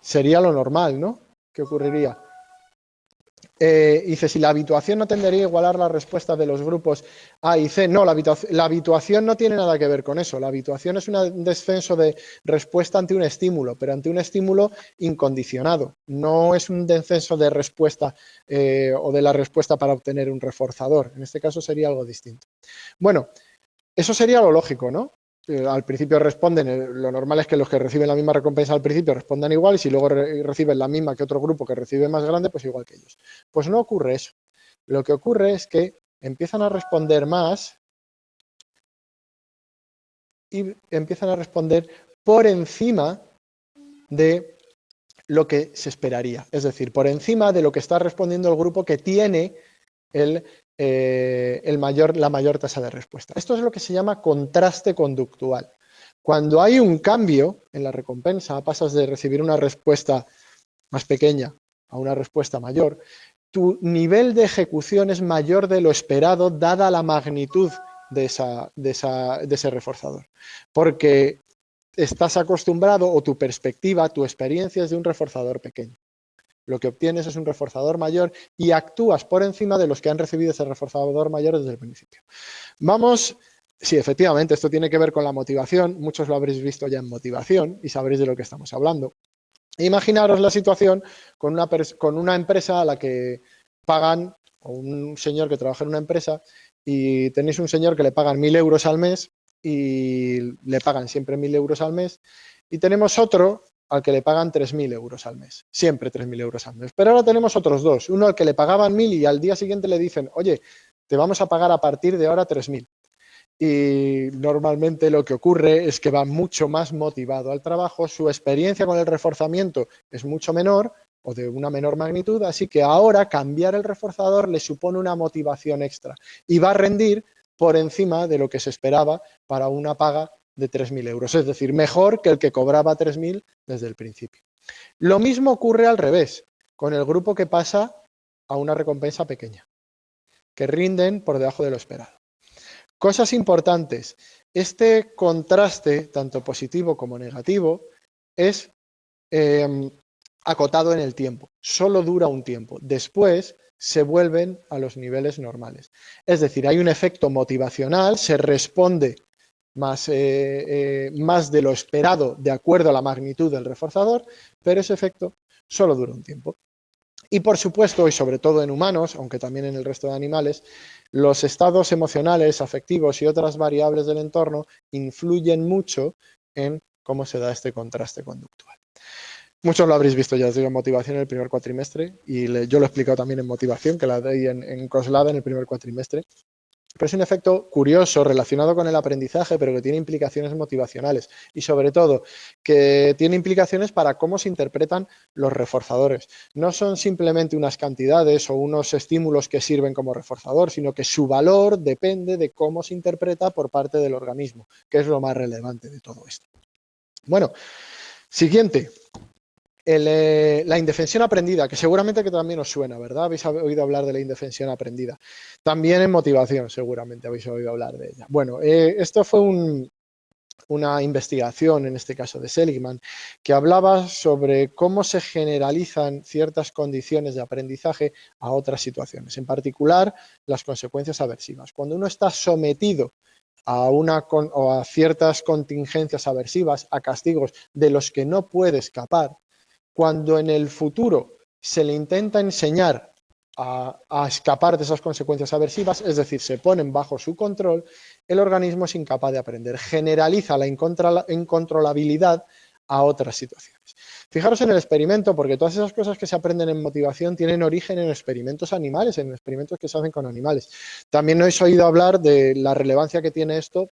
Sería lo normal, ¿no? ¿Qué ocurriría? Dice, si la habituación no tendería a igualar las respuestas de los grupos A y C. No, la habituación no tiene nada que ver con eso. La habituación es un descenso de respuesta ante un estímulo, pero ante un estímulo incondicionado. No es un descenso de respuesta o de la respuesta para obtener un reforzador. En este caso sería algo distinto. Bueno, eso sería lo lógico, ¿no? Al principio responden, lo normal es que los que reciben la misma recompensa al principio respondan igual y si luego reciben la misma que otro grupo que recibe más grande, pues igual que ellos. Pues no ocurre eso. Lo que ocurre es que empiezan a responder más y empiezan a responder por encima de lo que se esperaría. Es decir, por encima de lo que está respondiendo el grupo que tiene la mayor tasa de respuesta. Esto es lo que se llama contraste conductual. Cuando hay un cambio en la recompensa, pasas de recibir una respuesta más pequeña a una respuesta mayor, tu nivel de ejecución es mayor de lo esperado dada la magnitud de ese reforzador. Porque estás acostumbrado o tu perspectiva, tu experiencia es de un reforzador pequeño. Lo que obtienes es un reforzador mayor y actúas por encima de los que han recibido ese reforzador mayor desde el principio. Vamos, sí, efectivamente, esto tiene que ver con la motivación. Muchos lo habréis visto ya en motivación y sabréis de lo que estamos hablando. Imaginaros la situación con una empresa a la que pagan, o un señor que trabaja en una empresa, y tenéis un señor que le pagan 1.000 euros al mes y le pagan siempre 1.000 euros al mes, y tenemos otro al que le pagan 3.000 euros al mes, siempre 3.000 euros al mes. Pero ahora tenemos otros dos, uno al que le pagaban 1.000 y al día siguiente le dicen, oye, te vamos a pagar a partir de ahora 3.000. Y normalmente lo que ocurre es que va mucho más motivado al trabajo, su experiencia con el reforzamiento es mucho menor o de una menor magnitud, así que ahora cambiar el reforzador le supone una motivación extra y va a rendir por encima de lo que se esperaba para una paga de 3.000 euros, es decir, mejor que el que cobraba 3.000 desde el principio. Lo mismo ocurre al revés, con el grupo que pasa a una recompensa pequeña, que rinden por debajo de lo esperado. Cosas importantes. Este contraste, tanto positivo como negativo, es acotado en el tiempo. Solo dura un tiempo. Después se vuelven a los niveles normales. Es decir, hay un efecto motivacional, se responde más de lo esperado de acuerdo a la magnitud del reforzador, pero ese efecto solo dura un tiempo. Y por supuesto, y sobre todo en humanos, aunque también en el resto de animales, los estados emocionales, afectivos y otras variables del entorno influyen mucho en cómo se da este contraste conductual. Muchos lo habréis visto ya, os digo, en motivación en el primer cuatrimestre, y yo lo he explicado también en motivación, que la doy en COSLADA en el primer cuatrimestre. Pero es un efecto curioso relacionado con el aprendizaje, pero que tiene implicaciones motivacionales y sobre todo que tiene implicaciones para cómo se interpretan los reforzadores. No son simplemente unas cantidades o unos estímulos que sirven como reforzador, sino que su valor depende de cómo se interpreta por parte del organismo, que es lo más relevante de todo esto. Bueno, siguiente. La indefensión aprendida, que seguramente que también os suena, ¿verdad? Habéis oído hablar de la indefensión aprendida. También en motivación, seguramente habéis oído hablar de ella. Bueno, esto fue una investigación, en este caso de Seligman, que hablaba sobre cómo se generalizan ciertas condiciones de aprendizaje a otras situaciones, en particular las consecuencias aversivas. Cuando uno está sometido a ciertas contingencias aversivas, a castigos de los que no puede escapar, cuando en el futuro se le intenta enseñar a escapar de esas consecuencias aversivas, es decir, se ponen bajo su control, el organismo es incapaz de aprender, generaliza la incontrolabilidad a otras situaciones. Fijaros en el experimento, porque todas esas cosas que se aprenden en motivación tienen origen en experimentos animales, en experimentos que se hacen con animales. También no habéis oído hablar de la relevancia que tiene esto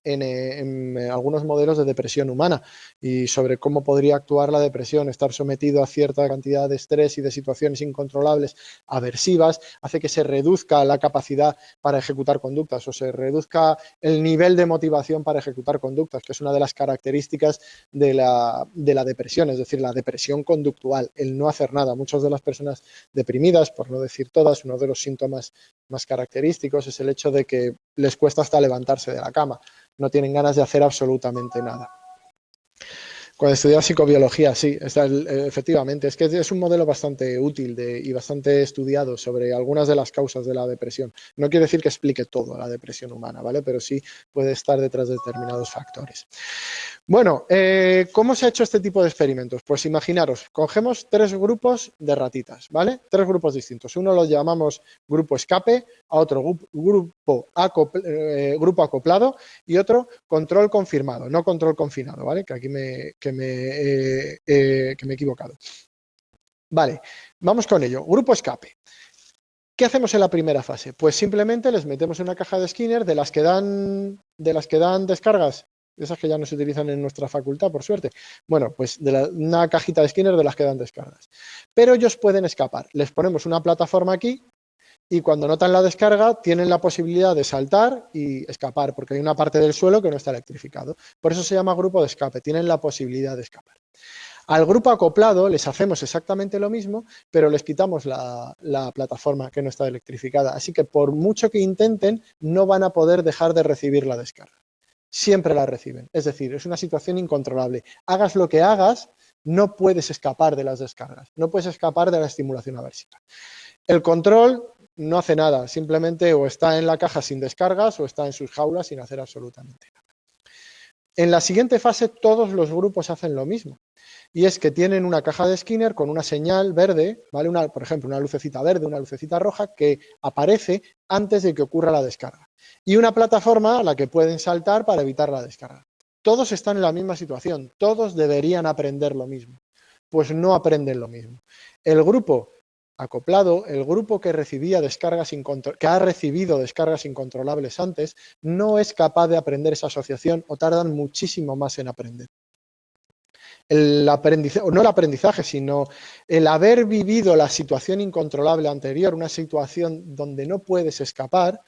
en algunos modelos de depresión humana y sobre cómo podría actuar la depresión. Estar sometido a cierta cantidad de estrés y de situaciones incontrolables aversivas hace que se reduzca la capacidad para ejecutar conductas o se reduzca el nivel de motivación para ejecutar conductas, que es una de las características de la depresión, es decir, la depresión conductual, el no hacer nada. Muchas de las personas deprimidas, por no decir todas, uno de los síntomas más característicos es el hecho de que les cuesta hasta levantarse de la cama. No tienen ganas de hacer absolutamente nada. Cuando estudiaba psicobiología, sí, efectivamente, es que es un modelo bastante útil y bastante estudiado sobre algunas de las causas de la depresión. No quiere decir que explique todo la depresión humana, ¿vale? Pero sí puede estar detrás de determinados factores. Bueno, ¿cómo se ha hecho este tipo de experimentos? Pues imaginaros, cogemos 3 grupos de ratitas, ¿vale? 3 grupos distintos. Uno lo llamamos grupo escape, a otro grupo acoplado y otro control confirmado, no control confinado, ¿vale? Que aquí me he equivocado. Vale, vamos con ello. Grupo escape. ¿Qué hacemos en la primera fase? Pues simplemente les metemos en una caja de Skinner de las que dan descargas, de esas que ya no se utilizan en nuestra facultad, por suerte. Bueno, pues una cajita de Skinner de las que dan descargas. Pero ellos pueden escapar. Les ponemos una plataforma aquí y cuando notan la descarga tienen la posibilidad de saltar y escapar, porque hay una parte del suelo que no está electrificado. Por eso se llama grupo de escape, tienen la posibilidad de escapar. Al grupo acoplado les hacemos exactamente lo mismo, pero les quitamos la plataforma que no está electrificada. Así que por mucho que intenten, no van a poder dejar de recibir la descarga. Siempre la reciben. Es decir, es una situación incontrolable. Hagas lo que hagas, no puedes escapar de las descargas. No puedes escapar de la estimulación aversiva. El control no hace nada. Simplemente o está en la caja sin descargas o está en sus jaulas sin hacer absolutamente nada. En la siguiente fase, todos los grupos hacen lo mismo. Y es que tienen una caja de Skinner con una señal verde, ¿vale? Por ejemplo, una lucecita verde, una lucecita roja, que aparece antes de que ocurra la descarga. Y una plataforma a la que pueden saltar para evitar la descarga. Todos están en la misma situación, todos deberían aprender lo mismo. Pues no aprenden lo mismo. El grupo acoplado, el grupo que ha recibido descargas incontrolables antes, no es capaz de aprender esa asociación o tardan muchísimo más en aprender. No el aprendizaje, sino el haber vivido la situación incontrolable anterior, una situación donde no puedes escapar,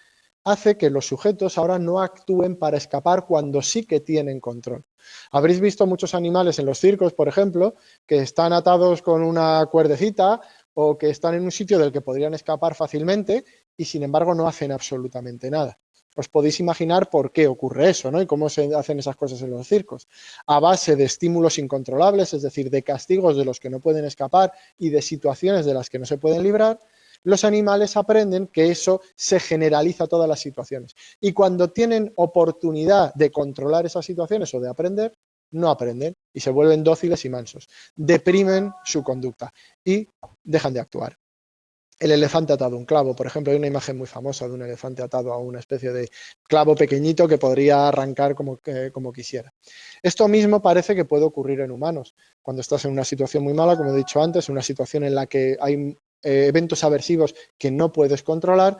hace que los sujetos ahora no actúen para escapar cuando sí que tienen control. Habréis visto muchos animales en los circos, por ejemplo, que están atados con una cuerdecita o que están en un sitio del que podrían escapar fácilmente y sin embargo no hacen absolutamente nada. Os podéis imaginar por qué ocurre eso, ¿no? Y cómo se hacen esas cosas en los circos. A base de estímulos incontrolables, es decir, de castigos de los que no pueden escapar y de situaciones de las que no se pueden librar, los animales aprenden que eso se generaliza a todas las situaciones. Y cuando tienen oportunidad de controlar esas situaciones o de aprender, no aprenden y se vuelven dóciles y mansos. Deprimen su conducta y dejan de actuar. El elefante atado a un clavo, por ejemplo, hay una imagen muy famosa de un elefante atado a una especie de clavo pequeñito que podría arrancar como quisiera. Esto mismo parece que puede ocurrir en humanos. Cuando estás en una situación muy mala, como he dicho antes, una situación en la que hay eventos aversivos que no puedes controlar,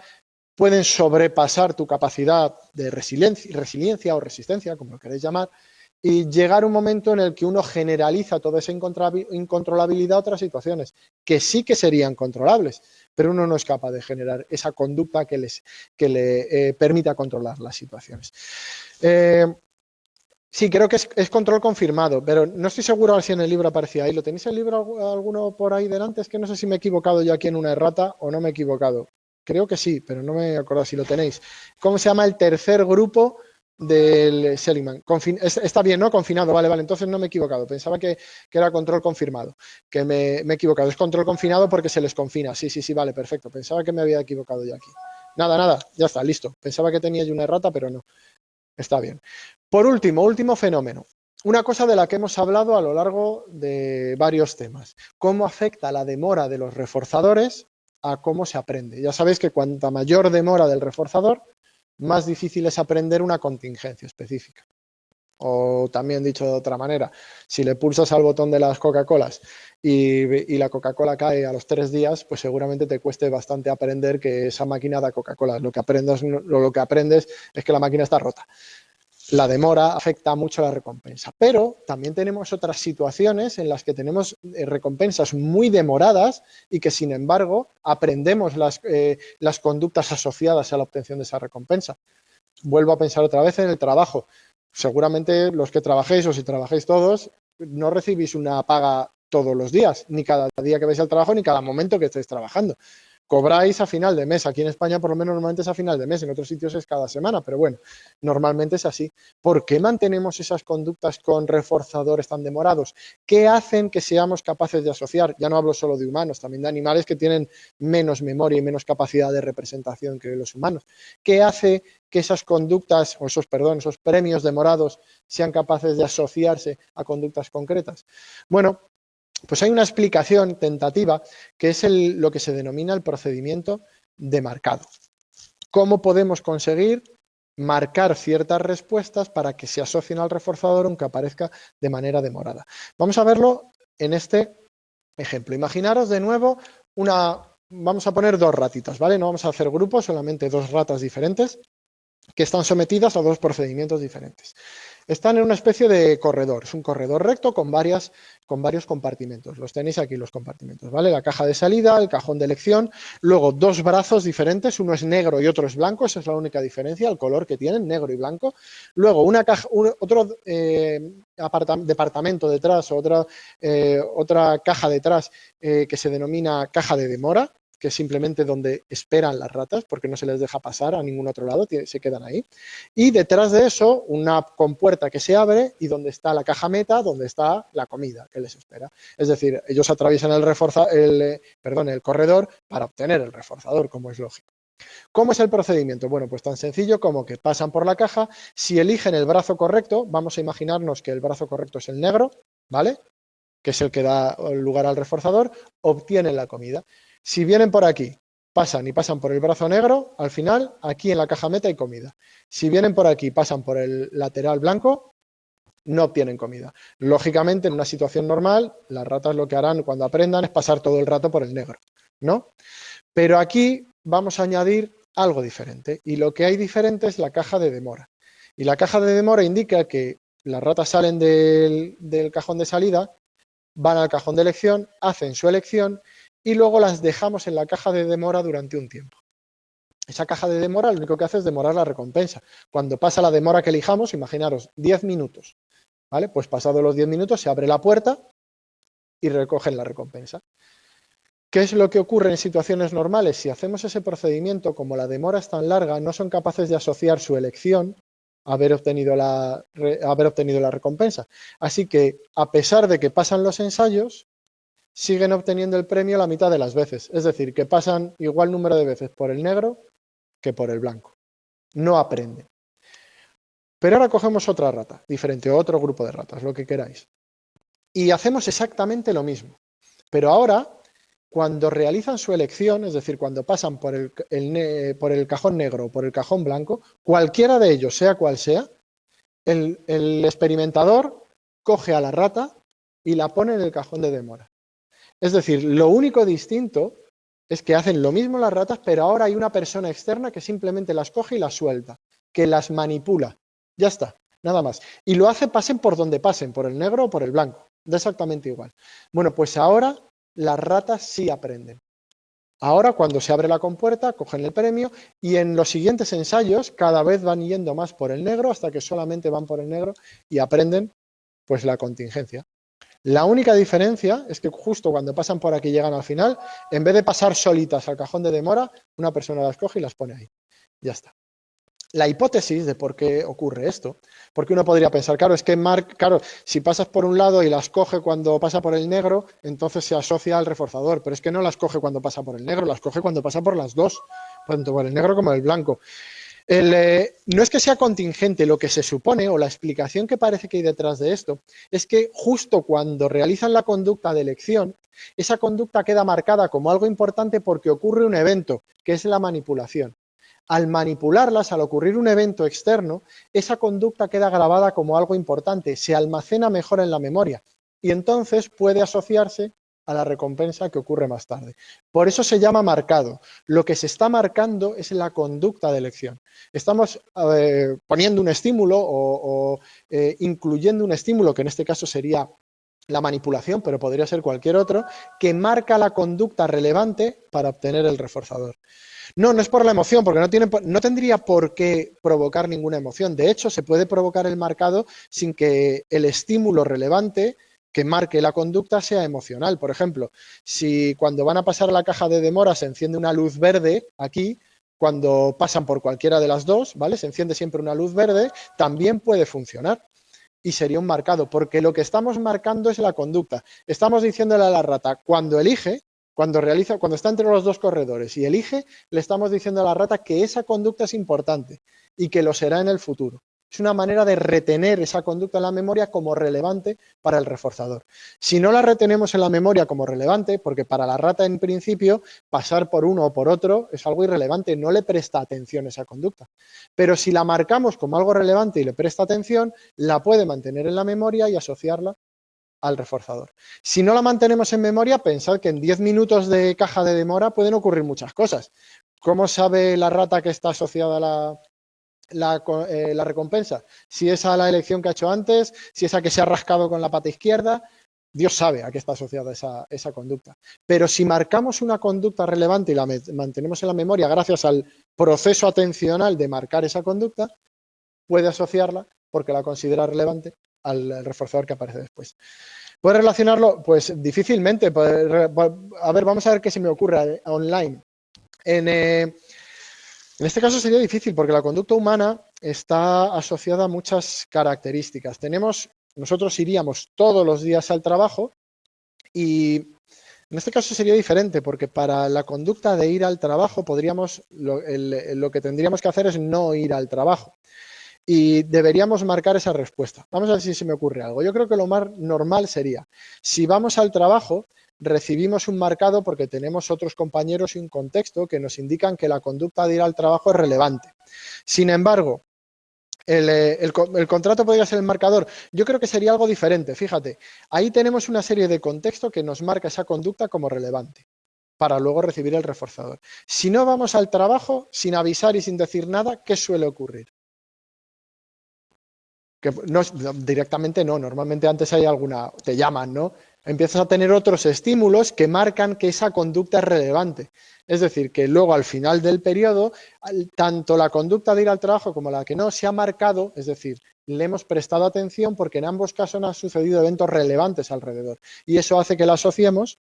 pueden sobrepasar tu capacidad de resiliencia o resistencia, como lo queréis llamar, y llegar un momento en el que uno generaliza toda esa incontrolabilidad a otras situaciones, que sí que serían controlables, pero uno no es capaz de generar esa conducta que le permita controlar las situaciones. Sí, creo que es control confirmado, pero no estoy seguro si en el libro aparecía ahí. ¿Lo tenéis el libro alguno por ahí delante? Es que no sé si me he equivocado yo aquí en una errata o no me he equivocado. Creo que sí, pero no me acuerdo si lo tenéis. ¿Cómo se llama el tercer grupo del Seligman? Está bien, ¿no? Confinado, vale, entonces no me he equivocado. Pensaba que era control confirmado, que me he equivocado. Es control confinado porque se les confina. Sí, vale, perfecto. Pensaba que me había equivocado yo aquí. Nada, ya está, listo. Pensaba que tenía yo una errata, pero no. Está bien. Por último fenómeno. Una cosa de la que hemos hablado a lo largo de varios temas. ¿Cómo afecta la demora de los reforzadores a cómo se aprende? Ya sabéis que cuanta mayor demora del reforzador, más difícil es aprender una contingencia específica. O también dicho de otra manera, si le pulsas al botón de las Coca-Colas y la Coca-Cola cae a los 3 días, pues seguramente te cueste bastante aprender que esa máquina da Coca-Cola. Lo que aprendes es que la máquina está rota. La demora afecta mucho a la recompensa, pero también tenemos otras situaciones en las que tenemos recompensas muy demoradas y que, sin embargo, aprendemos las conductas asociadas a la obtención de esa recompensa. Vuelvo a pensar otra vez en el trabajo. Seguramente los que trabajéis o si trabajáis todos, no recibís una paga todos los días, ni cada día que vais al trabajo, ni cada momento que estéis trabajando. Cobráis a final de mes. Aquí en España por lo menos normalmente es a final de mes, en otros sitios es cada semana, pero bueno, normalmente es así. ¿Por qué mantenemos esas conductas con reforzadores tan demorados? ¿Qué hacen que seamos capaces de asociar? Ya no hablo solo de humanos, también de animales que tienen menos memoria y menos capacidad de representación que los humanos. ¿Qué hace que esas conductas, o esos premios demorados sean capaces de asociarse a conductas concretas? Bueno, pues hay una explicación tentativa que es lo que se denomina el procedimiento de marcado. ¿Cómo podemos conseguir marcar ciertas respuestas para que se asocien al reforzador aunque aparezca de manera demorada? Vamos a verlo en este ejemplo. Imaginaros de nuevo vamos a poner 2 ratitas, ¿vale? No vamos a hacer grupos, solamente 2 ratas diferentes que están sometidas a 2 procedimientos diferentes. Están en una especie de corredor, es un corredor recto con varios compartimentos. Los tenéis aquí los compartimentos, ¿vale? La caja de salida, el cajón de elección, luego 2 brazos diferentes, uno es negro y otro es blanco, esa es la única diferencia, el color que tienen, negro y blanco. Luego otro departamento detrás, otra caja detrás que se denomina caja de demora, que es simplemente donde esperan las ratas, porque no se les deja pasar a ningún otro lado, se quedan ahí. Y detrás de eso, una compuerta que se abre y donde está la caja meta, donde está la comida que les espera. Es decir, ellos atraviesan el corredor para obtener el reforzador, como es lógico. ¿Cómo es el procedimiento? Bueno, pues tan sencillo como que pasan por la caja, si eligen el brazo correcto, vamos a imaginarnos que el brazo correcto es el negro, ¿vale? Que es el que da lugar al reforzador, obtienen la comida. Si vienen por aquí, pasan por el brazo negro, al final, aquí en la caja meta hay comida. Si vienen por aquí, pasan por el lateral blanco, no obtienen comida. Lógicamente, en una situación normal, las ratas lo que harán cuando aprendan es pasar todo el rato por el negro, ¿no? Pero aquí vamos a añadir algo diferente, y lo que hay diferente es la caja de demora. Y la caja de demora indica que las ratas salen del cajón de salida, van al cajón de elección, hacen su elección y luego las dejamos en la caja de demora durante un tiempo. Esa caja de demora lo único que hace es demorar la recompensa. Cuando pasa la demora que elijamos, imaginaros, 10 minutos, ¿vale? Pues pasados los 10 minutos se abre la puerta y recogen la recompensa. ¿Qué es lo que ocurre en situaciones normales? Si hacemos ese procedimiento, como la demora es tan larga, no son capaces de asociar su elección a haber obtenido la recompensa. Así que, a pesar de que pasan los ensayos, siguen obteniendo el premio la mitad de las veces. Es decir, que pasan igual número de veces por el negro que por el blanco. No aprenden. Pero ahora cogemos otra rata, diferente, o otro grupo de ratas, lo que queráis. Y hacemos exactamente lo mismo. Pero ahora, cuando realizan su elección, es decir, cuando pasan por el cajón negro o por el cajón blanco, cualquiera de ellos, sea cual sea, el experimentador coge a la rata y la pone en el cajón de demora. Es decir, lo único distinto es que hacen lo mismo las ratas, pero ahora hay una persona externa que simplemente las coge y las suelta, que las manipula. Ya está, nada más. Y lo hace pasen por donde pasen, por el negro o por el blanco. Da exactamente igual. Bueno, pues ahora las ratas sí aprenden. Ahora, cuando se abre la compuerta, cogen el premio y en los siguientes ensayos cada vez van yendo más por el negro hasta que solamente van por el negro y aprenden pues la contingencia. La única diferencia es que justo cuando pasan por aquí y llegan al final, en vez de pasar solitas al cajón de demora, una persona las coge y las pone ahí. Ya está. La hipótesis de por qué ocurre esto, porque uno podría pensar, claro, es que claro, si pasas por un lado y las coge cuando pasa por el negro, entonces se asocia al reforzador, pero es que no las coge cuando pasa por el negro, las coge cuando pasa por las dos, tanto por el negro como el blanco. No es que sea contingente, lo que se supone, o la explicación que parece que hay detrás de esto, es que justo cuando realizan la conducta de elección, esa conducta queda marcada como algo importante porque ocurre un evento, que es la manipulación. Al manipularlas, al ocurrir un evento externo, esa conducta queda grabada como algo importante, se almacena mejor en la memoria y entonces puede asociarse a la recompensa que ocurre más tarde. Por eso se llama marcado. Lo que se está marcando es la conducta de elección. Estamos poniendo un estímulo o incluyendo un estímulo, que en este caso sería la manipulación, pero podría ser cualquier otro, que marca la conducta relevante para obtener el reforzador. No, no es por la emoción, porque no tendría por qué provocar ninguna emoción. De hecho, se puede provocar el marcado sin que el estímulo relevante que marque la conducta sea emocional. Por ejemplo, si cuando van a pasar a la caja de demora se enciende una luz verde aquí, cuando pasan por cualquiera de las dos, ¿vale? Se enciende siempre una luz verde, también puede funcionar y sería un marcado, porque lo que estamos marcando es la conducta. Estamos diciéndole a la rata, cuando elige, cuando está entre los dos corredores y elige, le estamos diciendo a la rata que esa conducta es importante y que lo será en el futuro. Es una manera de retener esa conducta en la memoria como relevante para el reforzador. Si no la retenemos en la memoria como relevante, porque para la rata en principio pasar por uno o por otro es algo irrelevante, no le presta atención a esa conducta. Pero si la marcamos como algo relevante y le presta atención, la puede mantener en la memoria y asociarla al reforzador. Si no la mantenemos en memoria, pensad que en 10 minutos de caja de demora pueden ocurrir muchas cosas. ¿Cómo sabe la rata que está asociada a la recompensa? Si es a la elección que ha hecho antes, si es a que se ha rascado con la pata izquierda, Dios sabe a qué está asociada esa conducta. Pero si marcamos una conducta relevante y la mantenemos en la memoria gracias al proceso atencional de marcar esa conducta, puede asociarla, porque la considera relevante, al reforzador que aparece después. ¿Puede relacionarlo? Pues difícilmente. A ver, vamos a ver qué se me ocurre online. En este caso sería difícil porque la conducta humana está asociada a muchas características. Nosotros iríamos todos los días al trabajo y en este caso sería diferente porque para la conducta de ir al trabajo lo que tendríamos que hacer es no ir al trabajo. Y deberíamos marcar esa respuesta. Vamos a ver si se me ocurre algo. Yo creo que lo más normal sería, si vamos al trabajo, recibimos un marcado porque tenemos otros compañeros y un contexto que nos indican que la conducta de ir al trabajo es relevante. Sin embargo, el contrato podría ser el marcador. Yo creo que sería algo diferente. Fíjate, ahí tenemos una serie de contextos que nos marca esa conducta como relevante para luego recibir el reforzador. Si no vamos al trabajo, sin avisar y sin decir nada, ¿qué suele ocurrir? Que no, directamente no, normalmente antes hay te llaman, ¿no? Empiezas a tener otros estímulos que marcan que esa conducta es relevante. Es decir, que luego al final del periodo, tanto la conducta de ir al trabajo como la que no se ha marcado, es decir, le hemos prestado atención porque en ambos casos han sucedido eventos relevantes alrededor. Y eso hace que la asociemos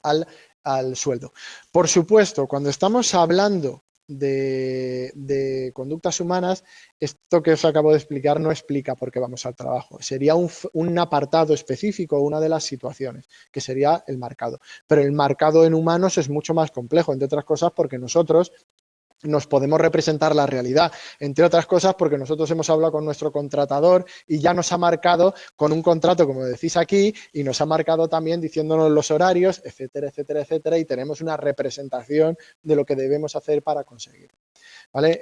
al sueldo. Por supuesto, cuando estamos hablando de conductas humanas, esto que os acabo de explicar no explica por qué vamos al trabajo. Sería un apartado específico, una de las situaciones, que sería el marcado. Pero el marcado en humanos es mucho más complejo, entre otras cosas porque nosotros nos podemos representar la realidad, entre otras cosas porque nosotros hemos hablado con nuestro contratador y ya nos ha marcado con un contrato, como decís aquí, y nos ha marcado también diciéndonos los horarios, etcétera, etcétera, etcétera, y tenemos una representación de lo que debemos hacer para conseguirlo. ¿Vale?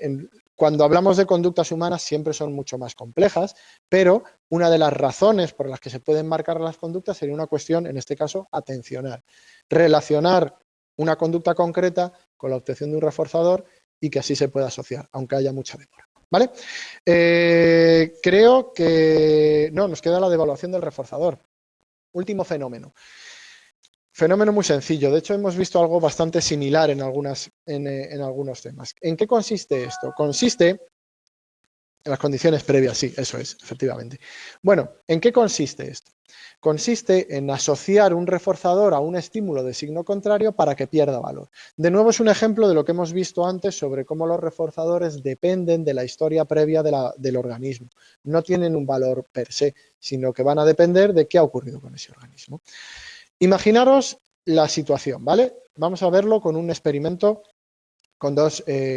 Cuando hablamos de conductas humanas siempre son mucho más complejas, pero una de las razones por las que se pueden marcar las conductas sería una cuestión, en este caso, atencional. Relacionar una conducta concreta con la obtención de un reforzador y que así se pueda asociar, aunque haya mucha demora. ¿Vale? Creo que... No, nos queda la devaluación del reforzador. Último fenómeno. Fenómeno muy sencillo. De hecho, hemos visto algo bastante similar en algunos temas. ¿En qué consiste esto? Consiste en las condiciones previas, sí, eso es, efectivamente. Bueno, ¿en qué consiste esto? Consiste en asociar un reforzador a un estímulo de signo contrario para que pierda valor. De nuevo es un ejemplo de lo que hemos visto antes sobre cómo los reforzadores dependen de la historia previa del organismo. No tienen un valor per se, sino que van a depender de qué ha ocurrido con ese organismo. Imaginaros la situación, ¿vale? Vamos a verlo con un experimento con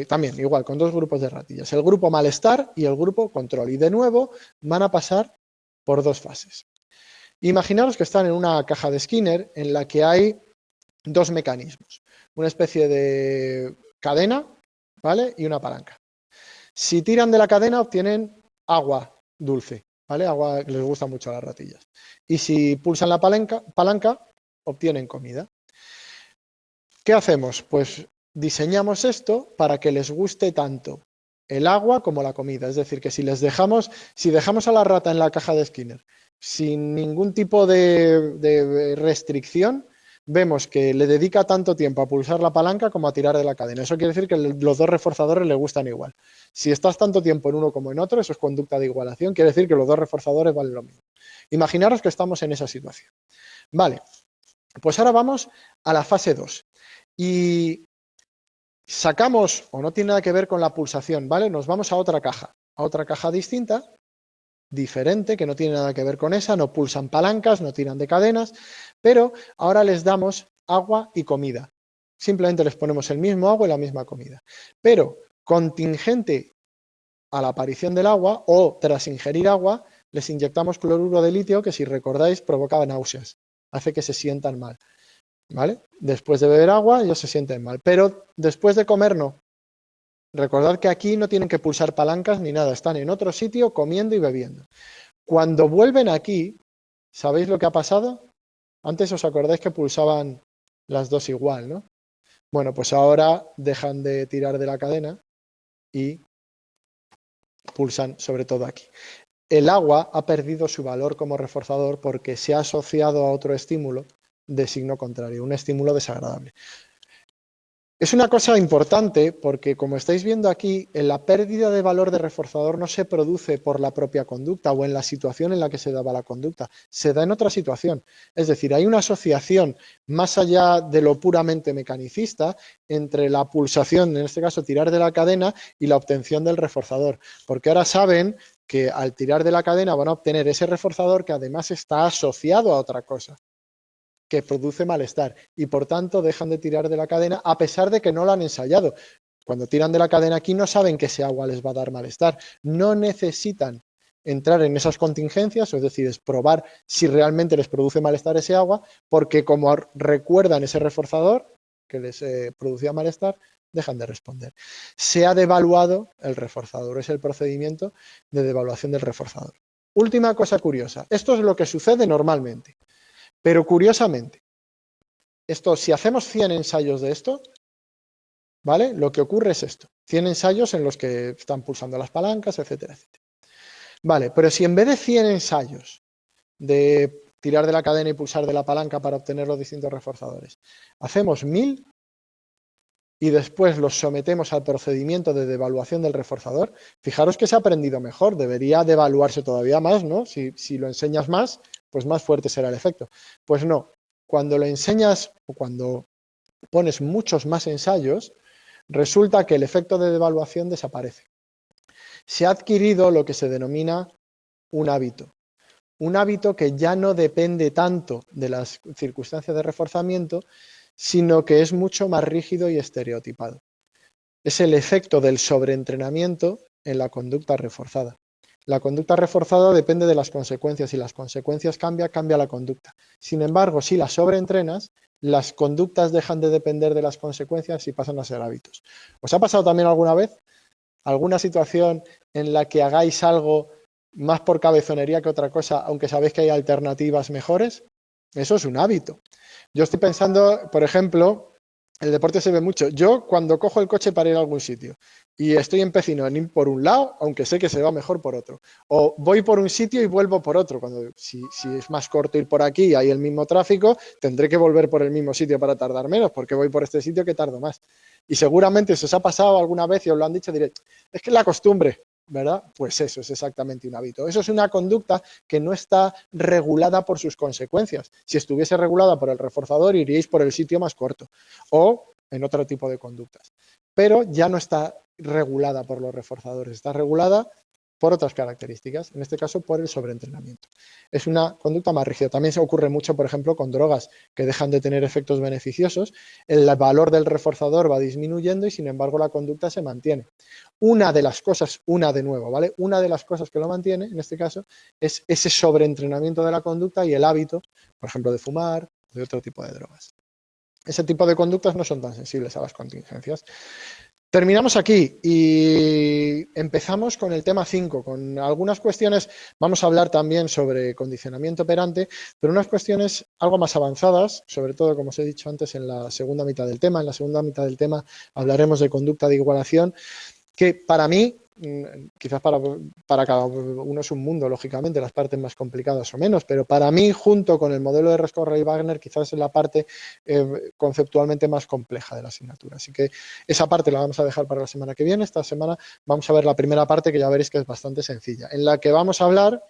también igual, con dos grupos de ratillas. El grupo malestar y el grupo control. Y de nuevo van a pasar por dos fases. Imaginaros que están en una caja de Skinner en la que hay dos mecanismos. Una especie de cadena, ¿vale? Y una palanca. Si tiran de la cadena obtienen agua dulce, ¿vale? Agua que les gusta mucho a las ratillas. Y si pulsan la palanca obtienen comida. ¿Qué hacemos? Pues diseñamos esto para que les guste tanto el agua como la comida. Es decir, que si dejamos a la rata en la caja de Skinner sin ningún tipo de restricción, vemos que le dedica tanto tiempo a pulsar la palanca como a tirar de la cadena. Eso quiere decir que los dos reforzadores le gustan igual. Si estás tanto tiempo en uno como en otro, eso es conducta de igualación, quiere decir que los dos reforzadores valen lo mismo. Imaginaros que estamos en esa situación. Vale, pues ahora vamos a la fase 2. Y sacamos, o no tiene nada que ver con la pulsación, ¿vale? Nos vamos a otra caja distinta, diferente, que no tiene nada que ver con esa, no pulsan palancas, no tiran de cadenas, pero ahora les damos agua y comida. Simplemente les ponemos el mismo agua y la misma comida. Pero contingente a la aparición del agua o tras ingerir agua, les inyectamos cloruro de litio que si recordáis provocaba náuseas, hace que se sientan mal. ¿Vale? Después de beber agua ellos se sienten mal, pero después de comer no. Recordad que aquí no tienen que pulsar palancas ni nada, están en otro sitio comiendo y bebiendo. Cuando vuelven aquí, ¿sabéis lo que ha pasado? Antes os acordáis que pulsaban las dos igual, ¿no? Bueno, pues ahora dejan de tirar de la cadena y pulsan sobre todo aquí. El agua ha perdido su valor como reforzador porque se ha asociado a otro estímulo de signo contrario, un estímulo desagradable. Es una cosa importante porque, como estáis viendo aquí, la pérdida de valor de reforzador no se produce por la propia conducta o en la situación en la que se daba la conducta, se da en otra situación. Es decir, hay una asociación más allá de lo puramente mecanicista entre la pulsación, en este caso tirar de la cadena, y la obtención del reforzador, porque ahora saben que al tirar de la cadena van a obtener ese reforzador que además está asociado a otra cosa que produce malestar y por tanto dejan de tirar de la cadena a pesar de que no lo han ensayado. Cuando tiran de la cadena aquí no saben que ese agua les va a dar malestar, no necesitan entrar en esas contingencias, es decir, es probar si realmente les produce malestar ese agua, porque como recuerdan ese reforzador que les producía malestar, dejan de responder. Se ha devaluado el reforzador, es el procedimiento de devaluación del reforzador. Última cosa curiosa, esto es lo que sucede normalmente. Pero curiosamente, si hacemos 100 ensayos de esto, ¿vale? Lo que ocurre es esto. 100 ensayos en los que están pulsando las palancas, etcétera, etcétera. Vale, pero si en vez de 100 ensayos de tirar de la cadena y pulsar de la palanca para obtener los distintos reforzadores, hacemos 1000 y después los sometemos al procedimiento de devaluación del reforzador, fijaros que se ha aprendido mejor, debería devaluarse todavía más, ¿no? Si lo enseñas más, pues más fuerte será el efecto. Pues no, cuando lo enseñas o cuando pones muchos más ensayos, resulta que el efecto de devaluación desaparece. Se ha adquirido lo que se denomina un hábito. Un hábito que ya no depende tanto de las circunstancias de reforzamiento, sino que es mucho más rígido y estereotipado. Es el efecto del sobreentrenamiento en la conducta reforzada. La conducta reforzada depende de las consecuencias. Si las consecuencias cambian, cambia la conducta. Sin embargo, si la sobreentrenas, las conductas dejan de depender de las consecuencias y pasan a ser hábitos. ¿Os ha pasado también alguna vez alguna situación en la que hagáis algo más por cabezonería que otra cosa, aunque sabéis que hay alternativas mejores? Eso es un hábito. Yo estoy pensando, por ejemplo, el deporte se ve mucho. Yo cuando cojo el coche para ir a algún sitio y estoy empecinado en ir por un lado, aunque sé que se va mejor por otro. O voy por un sitio y vuelvo por otro. Si es más corto ir por aquí y hay el mismo tráfico, tendré que volver por el mismo sitio para tardar menos, porque voy por este sitio que tardo más. Y seguramente si os ha pasado alguna vez y os lo han dicho, diréis, es que es la costumbre, ¿verdad? Pues eso es exactamente un hábito. Eso es una conducta que no está regulada por sus consecuencias. Si estuviese regulada por el reforzador, iríais por el sitio más corto o en otro tipo de conductas. Pero ya no está regulada por los reforzadores, está regulada por otras características, en este caso por el sobreentrenamiento. Es una conducta más rígida. También se ocurre mucho, por ejemplo, con drogas que dejan de tener efectos beneficiosos, el valor del reforzador va disminuyendo y sin embargo la conducta se mantiene. Una de las cosas, ¿vale? Una de las cosas que lo mantiene, en este caso, es ese sobreentrenamiento de la conducta y el hábito, por ejemplo, de fumar, de otro tipo de drogas. Ese tipo de conductas no son tan sensibles a las contingencias. Terminamos aquí y empezamos con el tema 5, con algunas cuestiones. Vamos a hablar también sobre condicionamiento operante, pero unas cuestiones algo más avanzadas, sobre todo, como os he dicho antes, en la segunda mitad del tema. En la segunda mitad del tema hablaremos de conducta de igualación, que para mí, quizás para cada uno es un mundo, lógicamente, las partes más complicadas o menos, pero para mí, junto con el modelo de Rescorrell-Wagner, quizás es la parte conceptualmente más compleja de la asignatura. Así que esa parte la vamos a dejar para la semana que viene. Esta semana vamos a ver la primera parte, que ya veréis que es bastante sencilla, en la que vamos a hablar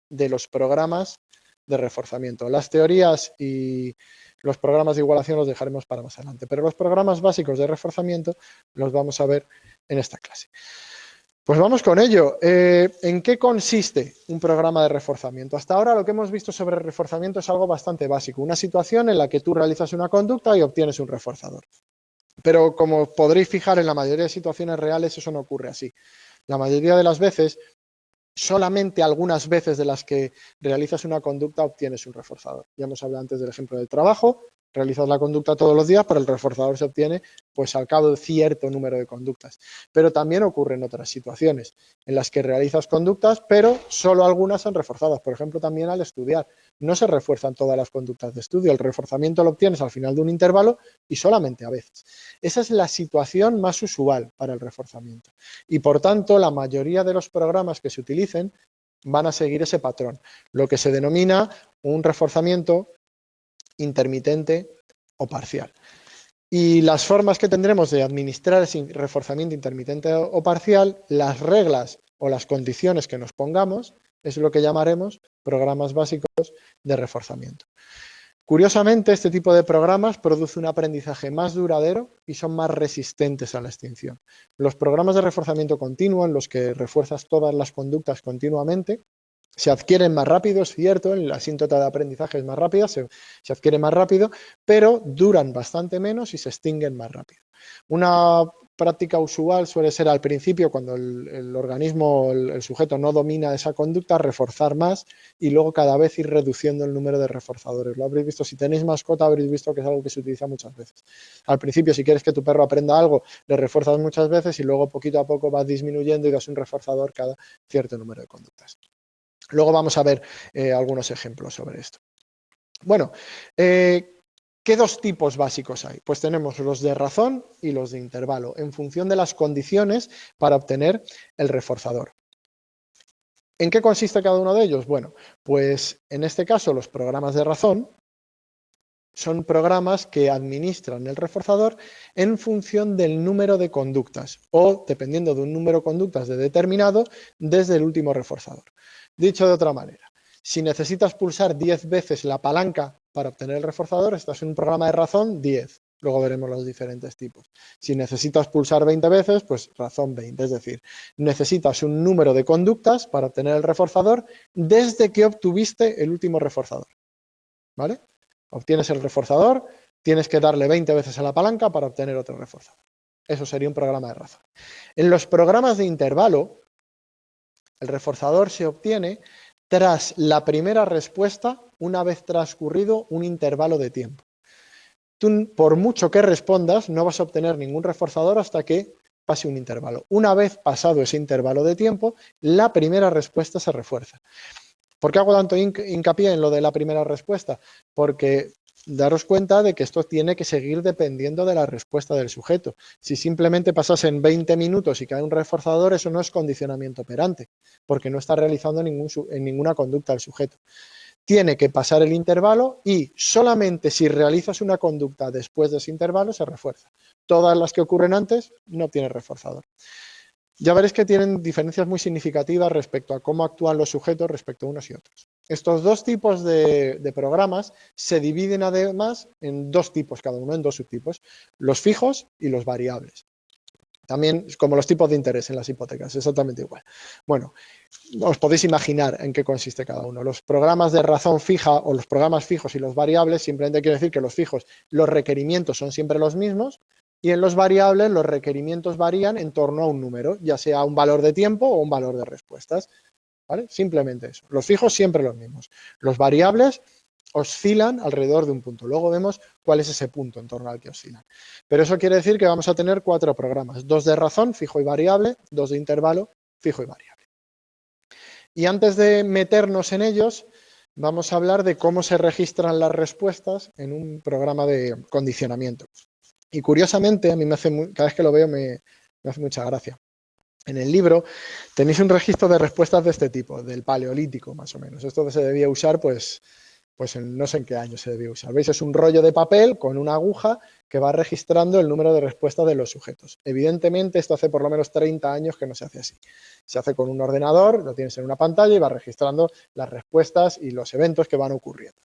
de los programas de reforzamiento. Las teorías y los programas de igualación los dejaremos para más adelante, pero los programas básicos de reforzamiento los vamos a ver en esta clase. Pues vamos con ello. ¿En qué consiste un programa de reforzamiento? Hasta ahora lo que hemos visto sobre reforzamiento es algo bastante básico, una situación en la que tú realizas una conducta y obtienes un reforzador. Pero como podréis fijar, en la mayoría de situaciones reales eso no ocurre así. La mayoría de las veces, solamente algunas veces de las que realizas una conducta obtienes un reforzador. Ya hemos hablado antes del ejemplo del trabajo. Realizas la conducta todos los días, pero el reforzador se obtiene pues al cabo de cierto número de conductas. Pero también ocurren otras situaciones en las que realizas conductas, pero solo algunas son reforzadas. Por ejemplo, también al estudiar. No se refuerzan todas las conductas de estudio. El reforzamiento lo obtienes al final de un intervalo y solamente a veces. Esa es la situación más usual para el reforzamiento. Y por tanto, la mayoría de los programas que se utilicen van a seguir ese patrón, lo que se denomina un reforzamiento intermitente o parcial. Y las formas que tendremos de administrar ese reforzamiento intermitente o parcial, las reglas o las condiciones que nos pongamos, es lo que llamaremos programas básicos de reforzamiento. Curiosamente, este tipo de programas produce un aprendizaje más duradero y son más resistentes a la extinción. Los programas de reforzamiento continuo, en los que refuerzas todas las conductas continuamente, se adquieren más rápido, es cierto, la asíntota de aprendizaje es más rápida, se adquiere más rápido, pero duran bastante menos y se extinguen más rápido. Una práctica usual suele ser al principio, cuando el organismo, el sujeto no domina esa conducta, reforzar más y luego cada vez ir reduciendo el número de reforzadores. Lo habréis visto, si tenéis mascota habréis visto que es algo que se utiliza muchas veces. Al principio, si quieres que tu perro aprenda algo, le refuerzas muchas veces y luego poquito a poco vas disminuyendo y das un reforzador cada cierto número de conductas. Luego vamos a ver algunos ejemplos sobre esto. Bueno, ¿qué dos tipos básicos hay? Pues tenemos los de razón y los de intervalo, en función de las condiciones para obtener el reforzador. ¿En qué consiste cada uno de ellos? Bueno, pues en este caso los programas de razón son programas que administran el reforzador en función del número de conductas o dependiendo de un número de conductas determinado desde el último reforzador. Dicho de otra manera, si necesitas pulsar 10 veces la palanca para obtener el reforzador, estás en un programa de razón 10. Luego veremos los diferentes tipos. Si necesitas pulsar 20 veces, pues razón 20, es decir, necesitas un número de conductas para obtener el reforzador desde que obtuviste el último reforzador, ¿vale? Obtienes el reforzador, tienes que darle 20 veces a la palanca para obtener otro reforzador. Eso sería un programa de razón. En los programas de intervalo, el reforzador se obtiene tras la primera respuesta, una vez transcurrido un intervalo de tiempo. Tú, por mucho que respondas, no vas a obtener ningún reforzador hasta que pase un intervalo. Una vez pasado ese intervalo de tiempo, la primera respuesta se refuerza. ¿Por qué hago tanto hincapié en lo de la primera respuesta? Porque daros cuenta de que esto tiene que seguir dependiendo de la respuesta del sujeto. Si simplemente pasasen 20 minutos y cae un reforzador, eso no es condicionamiento operante, porque no está realizando ninguna conducta el sujeto. Tiene que pasar el intervalo y solamente si realizas una conducta después de ese intervalo se refuerza. Todas las que ocurren antes no tienen reforzador. Ya veréis que tienen diferencias muy significativas respecto a cómo actúan los sujetos respecto a unos y otros. Estos dos tipos de programas se dividen además en dos tipos, cada uno en dos subtipos, los fijos y los variables. También como los tipos de interés en las hipotecas, exactamente igual. Bueno, os podéis imaginar en qué consiste cada uno. Los programas de razón fija o los programas fijos y los variables simplemente quiere decir que los fijos, los requerimientos son siempre los mismos y en los variables los requerimientos varían en torno a un número, ya sea un valor de tiempo o un valor de respuestas. ¿Vale? Simplemente eso. Los fijos siempre los mismos. Los variables oscilan alrededor de un punto. Luego vemos cuál es ese punto en torno al que oscilan. Pero eso quiere decir que vamos a tener 4 programas. 2 de razón, fijo y variable, 2 de intervalo, fijo y variable. Y antes de meternos en ellos, vamos a hablar de cómo se registran las respuestas en un programa de condicionamiento. Y curiosamente, a mí cada vez que lo veo me hace mucha gracia. En el libro tenéis un registro de respuestas de este tipo, del Paleolítico más o menos. Esto se debía usar pues no sé en qué año se debía usar. ¿Veis? Es un rollo de papel con una aguja que va registrando el número de respuestas de los sujetos. Evidentemente, esto hace por lo menos 30 años que no se hace así. Se hace con un ordenador, lo tienes en una pantalla y va registrando las respuestas y los eventos que van ocurriendo.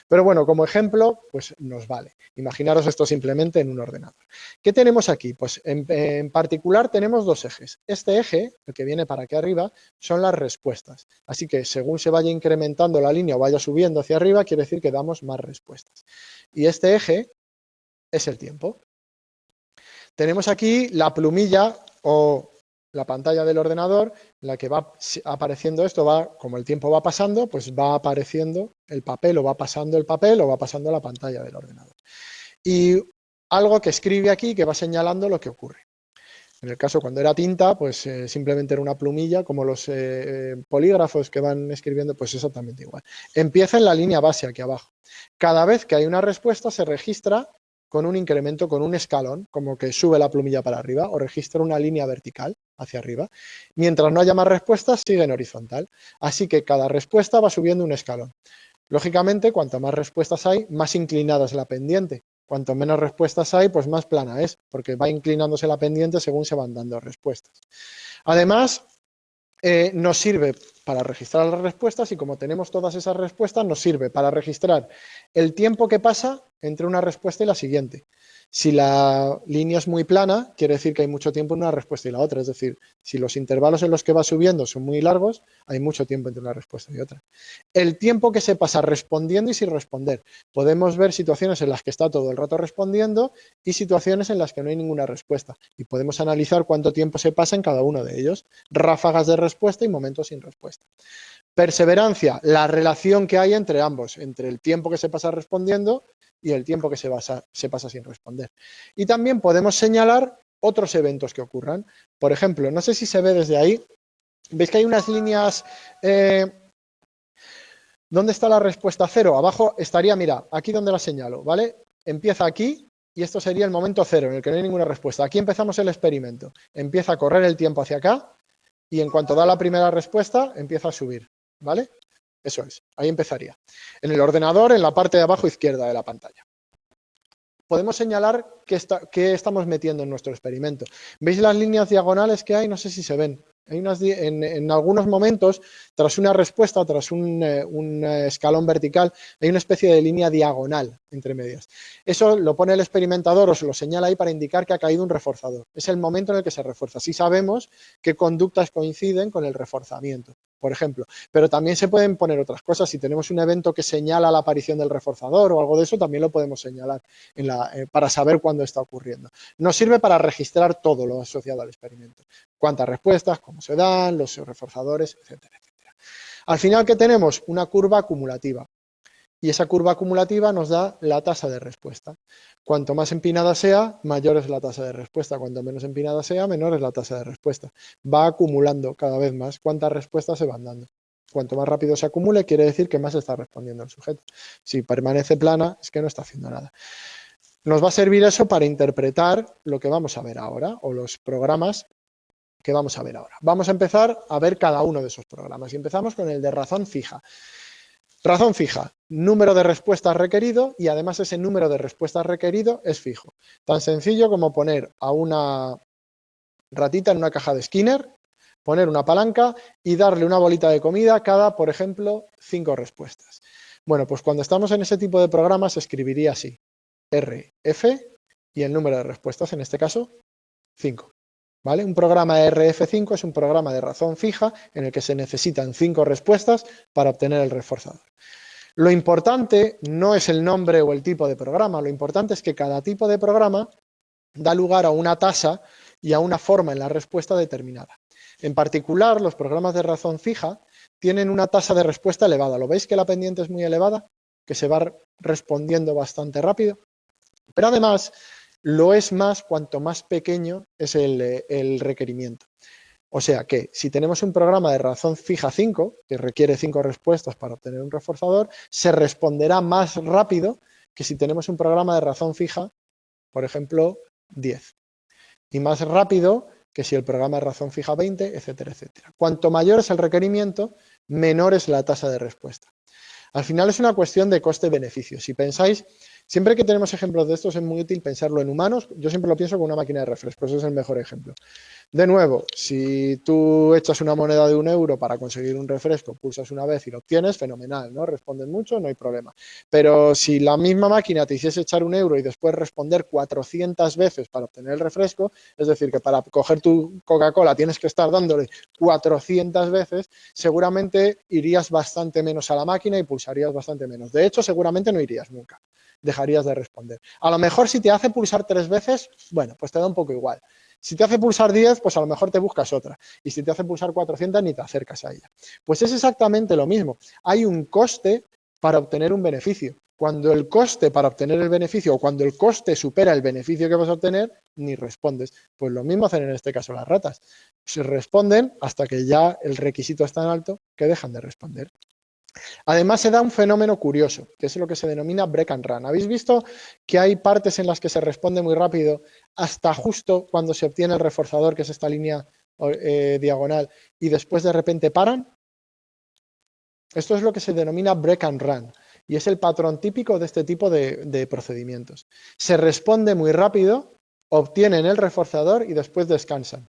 Pero bueno, como ejemplo, pues nos vale. Imaginaros esto simplemente en un ordenador. ¿Qué tenemos aquí? Pues en particular tenemos dos ejes. Este eje, el que viene para aquí arriba, son las respuestas. Así que según se vaya incrementando la línea o vaya subiendo hacia arriba, quiere decir que damos más respuestas. Y este eje es el tiempo. Tenemos aquí la plumilla o la pantalla del ordenador en la que va apareciendo esto, como el tiempo va pasando, pues va apareciendo el papel o va pasando el papel o va pasando la pantalla del ordenador. Y algo que escribe aquí que va señalando lo que ocurre. En el caso cuando era tinta, pues simplemente era una plumilla, como los polígrafos que van escribiendo, pues exactamente igual. Empieza en la línea base aquí abajo. Cada vez que hay una respuesta se registra con un incremento, con un escalón, como que sube la plumilla para arriba, o registra una línea vertical hacia arriba. Mientras no haya más respuestas, sigue en horizontal. Así que cada respuesta va subiendo un escalón. Lógicamente, cuanto más respuestas hay, más inclinada es la pendiente. Cuanto menos respuestas hay, pues más plana es, porque va inclinándose la pendiente según se van dando respuestas. Además, nos sirve para registrar las respuestas y como tenemos todas esas respuestas, nos sirve para registrar el tiempo que pasa entre una respuesta y la siguiente. Si la línea es muy plana, quiere decir que hay mucho tiempo en una respuesta y la otra. Es decir, si los intervalos en los que va subiendo son muy largos, hay mucho tiempo entre una respuesta y otra. El tiempo que se pasa respondiendo y sin responder. Podemos ver situaciones en las que está todo el rato respondiendo y situaciones en las que no hay ninguna respuesta. Y podemos analizar cuánto tiempo se pasa en cada uno de ellos. Ráfagas de respuesta y momentos sin respuesta. Perseverancia, la relación que hay entre ambos, entre el tiempo que se pasa respondiendo y el tiempo que se pasa sin responder. Y también podemos señalar otros eventos que ocurran. Por ejemplo, no sé si se ve desde ahí, veis que hay unas líneas... ¿Dónde está la respuesta 0? Abajo estaría, mira, aquí donde la señalo, ¿vale? Empieza aquí y esto sería el momento 0 en el que no hay ninguna respuesta. Aquí empezamos el experimento. Empieza a correr el tiempo hacia acá y en cuanto da la primera respuesta empieza a subir, ¿vale? Eso es, ahí empezaría. En el ordenador, en la parte de abajo izquierda de la pantalla. Podemos señalar qué estamos metiendo en nuestro experimento. ¿Veis las líneas diagonales que hay? No sé si se ven. En algunos momentos, tras una respuesta, tras un escalón vertical, hay una especie de línea diagonal entre medias. Eso lo pone el experimentador o se lo señala ahí para indicar que ha caído un reforzador. Es el momento en el que se refuerza. Así sabemos qué conductas coinciden con el reforzamiento, por ejemplo. Pero también se pueden poner otras cosas. Si tenemos un evento que señala la aparición del reforzador o algo de eso, también lo podemos señalar para saber cuándo está ocurriendo. Nos sirve para registrar todo lo asociado al experimento. Cuántas respuestas, cómo se dan, los reforzadores, etcétera, etcétera. Al final, ¿qué tenemos? Una curva acumulativa. Y esa curva acumulativa nos da la tasa de respuesta. Cuanto más empinada sea, mayor es la tasa de respuesta. Cuanto menos empinada sea, menor es la tasa de respuesta. Va acumulando cada vez más cuántas respuestas se van dando. Cuanto más rápido se acumule, quiere decir que más está respondiendo el sujeto. Si permanece plana, es que no está haciendo nada. Nos va a servir eso para interpretar lo que vamos a ver ahora, o los programas que vamos a ver ahora. Vamos a empezar a ver cada uno de esos programas y empezamos con el de razón fija. Razón fija, número de respuestas requerido y además ese número de respuestas requerido es fijo. Tan sencillo como poner a una ratita en una caja de Skinner, poner una palanca y darle una bolita de comida cada, por ejemplo, 5 respuestas. Bueno, pues cuando estamos en ese tipo de programas se escribiría así, RF y el número de respuestas, en este caso, 5. ¿Vale? Un programa RF5 es un programa de razón fija en el que se necesitan 5 respuestas para obtener el reforzador. Lo importante no es el nombre o el tipo de programa, lo importante es que cada tipo de programa da lugar a una tasa y a una forma en la respuesta determinada. En particular, los programas de razón fija tienen una tasa de respuesta elevada. ¿Lo veis que la pendiente es muy elevada? Que se va respondiendo bastante rápido. Pero además, lo es más cuanto más pequeño es el requerimiento. O sea que si tenemos un programa de razón fija 5, que requiere 5 respuestas para obtener un reforzador, se responderá más rápido que si tenemos un programa de razón fija, por ejemplo, 10. Y más rápido que si el programa de razón fija 20, etcétera, etcétera. Cuanto mayor es el requerimiento, menor es la tasa de respuesta. Al final es una cuestión de coste-beneficio. Si pensáis, siempre que tenemos ejemplos de estos es muy útil pensarlo en humanos. Yo siempre lo pienso con una máquina de refrescos, ese es el mejor ejemplo. De nuevo, si tú echas una moneda de 1 euro para conseguir un refresco, pulsas una vez y lo obtienes, fenomenal, ¿no? Respondes mucho, no hay problema. Pero si la misma máquina te hiciese echar 1 euro y después responder 400 veces para obtener el refresco, es decir, que para coger tu Coca-Cola tienes que estar dándole 400 veces, seguramente irías bastante menos a la máquina y pulsarías bastante menos. De hecho, seguramente no irías nunca, dejarías de responder. A lo mejor si te hace pulsar 3 veces, bueno, pues te da un poco igual. Si te hace pulsar 10, pues a lo mejor te buscas otra. Y si te hace pulsar 400, ni te acercas a ella. Pues es exactamente lo mismo. Hay un coste para obtener un beneficio. Cuando el coste para obtener el beneficio o cuando el coste supera el beneficio que vas a obtener, ni respondes. Pues lo mismo hacen en este caso las ratas. Se responden hasta que ya el requisito es tan alto que dejan de responder. Además se da un fenómeno curioso, que es lo que se denomina break and run. ¿Habéis visto que hay partes en las que se responde muy rápido hasta justo cuando se obtiene el reforzador, que es esta línea diagonal, y después de repente paran? Esto es lo que se denomina break and run y es el patrón típico de este tipo de procedimientos. Se responde muy rápido, obtienen el reforzador y después descansan.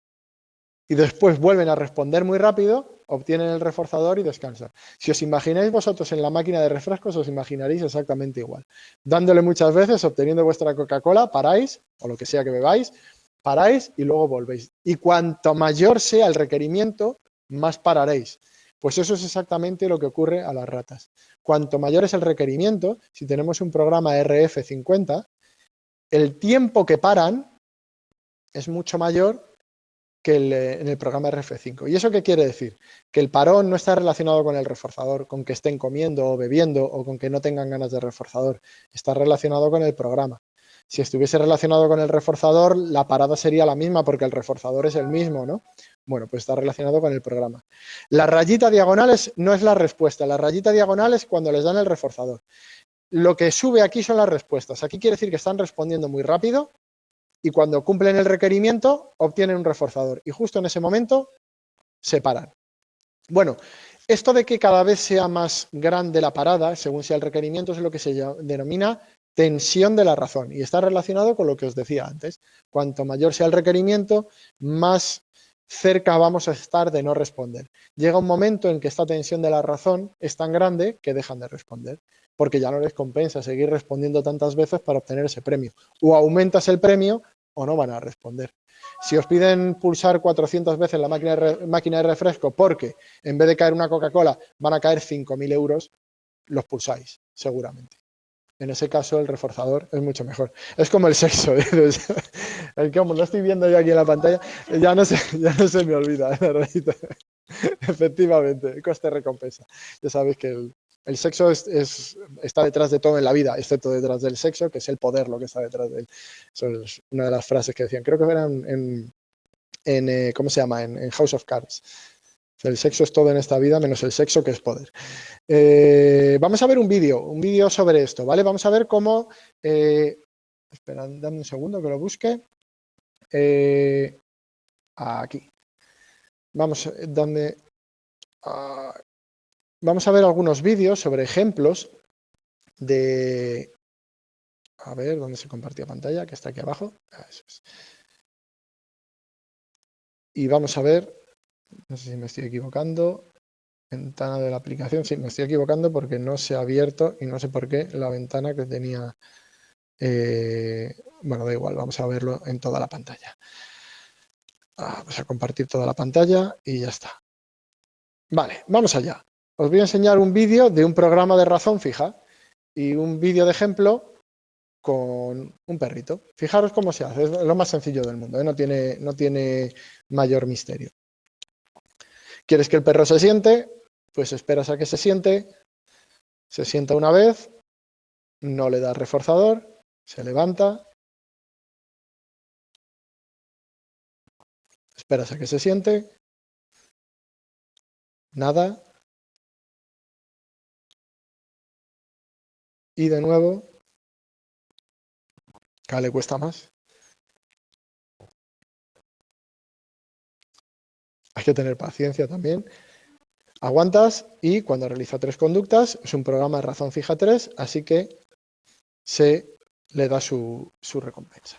Y después vuelven a responder muy rápido, obtienen el reforzador y descansan. Si os imagináis vosotros en la máquina de refrescos, os imaginaréis exactamente igual. Dándole muchas veces, obteniendo vuestra Coca-Cola, paráis, o lo que sea que bebáis, paráis y luego volvéis. Y cuanto mayor sea el requerimiento, más pararéis. Pues eso es exactamente lo que ocurre a las ratas. Cuanto mayor es el requerimiento, si tenemos un programa RF50, el tiempo que paran es mucho mayor que en el programa RF5. ¿Y eso qué quiere decir? Que el parón no está relacionado con el reforzador, con que estén comiendo o bebiendo o con que no tengan ganas de reforzador. Está relacionado con el programa. Si estuviese relacionado con el reforzador, la parada sería la misma porque el reforzador es el mismo, ¿no? Bueno, pues está relacionado con el programa. La rayita diagonal no es la respuesta. La rayita diagonal es cuando les dan el reforzador. Lo que sube aquí son las respuestas. Aquí quiere decir que están respondiendo muy rápido y cuando cumplen el requerimiento obtienen un reforzador y justo en ese momento se paran. Bueno, esto de que cada vez sea más grande la parada, según sea el requerimiento, es lo que se denomina tensión de la razón y está relacionado con lo que os decía antes. Cuanto mayor sea el requerimiento, más cerca vamos a estar de no responder. Llega un momento en que esta tensión de la razón es tan grande que dejan de responder, porque ya no les compensa seguir respondiendo tantas veces para obtener ese premio. O aumentas el premio o no van a responder. Si os piden pulsar 400 veces la máquina de refresco porque en vez de caer una Coca-Cola van a caer 5.000 euros, los pulsáis, seguramente. En ese caso, el reforzador es mucho mejor. Es como el sexo. Como lo estoy viendo yo aquí en la pantalla, ya no se me olvida. Efectivamente, coste-recompensa. Ya sabéis que el sexo está detrás de todo en la vida, excepto detrás del sexo, que es el poder lo que está detrás de él. Eso es una de las frases que decían. Creo que eran en ¿cómo se llama? En House of Cards. El sexo es todo en esta vida, menos el sexo, que es poder. Vamos a ver un vídeo sobre esto, ¿vale? Vamos a ver cómo... espera, dame un segundo que lo busque. Aquí. Vamos a ver algunos vídeos sobre ejemplos de... A ver, ¿dónde se compartía pantalla? Que está aquí abajo. Eso es. Y vamos a ver, no sé si me estoy equivocando, ventana de la aplicación. Sí, me estoy equivocando porque no se ha abierto y no sé por qué la ventana que tenía... bueno, da igual, vamos a verlo en toda la pantalla. Vamos a compartir toda la pantalla y ya está. Vale, vamos allá. Os voy a enseñar un vídeo de un programa de razón fija y un vídeo de ejemplo con un perrito. Fijaros cómo se hace, es lo más sencillo del mundo, ¿eh? No tiene mayor misterio. ¿Quieres que el perro se siente? Pues esperas a que se sienta una vez, no le das reforzador, se levanta, esperas a que se siente, nada, y de nuevo, cada le cuesta más. Hay que tener paciencia también. Aguantas y cuando realiza 3 conductas, es un programa de razón fija 3, así que se le da su recompensa.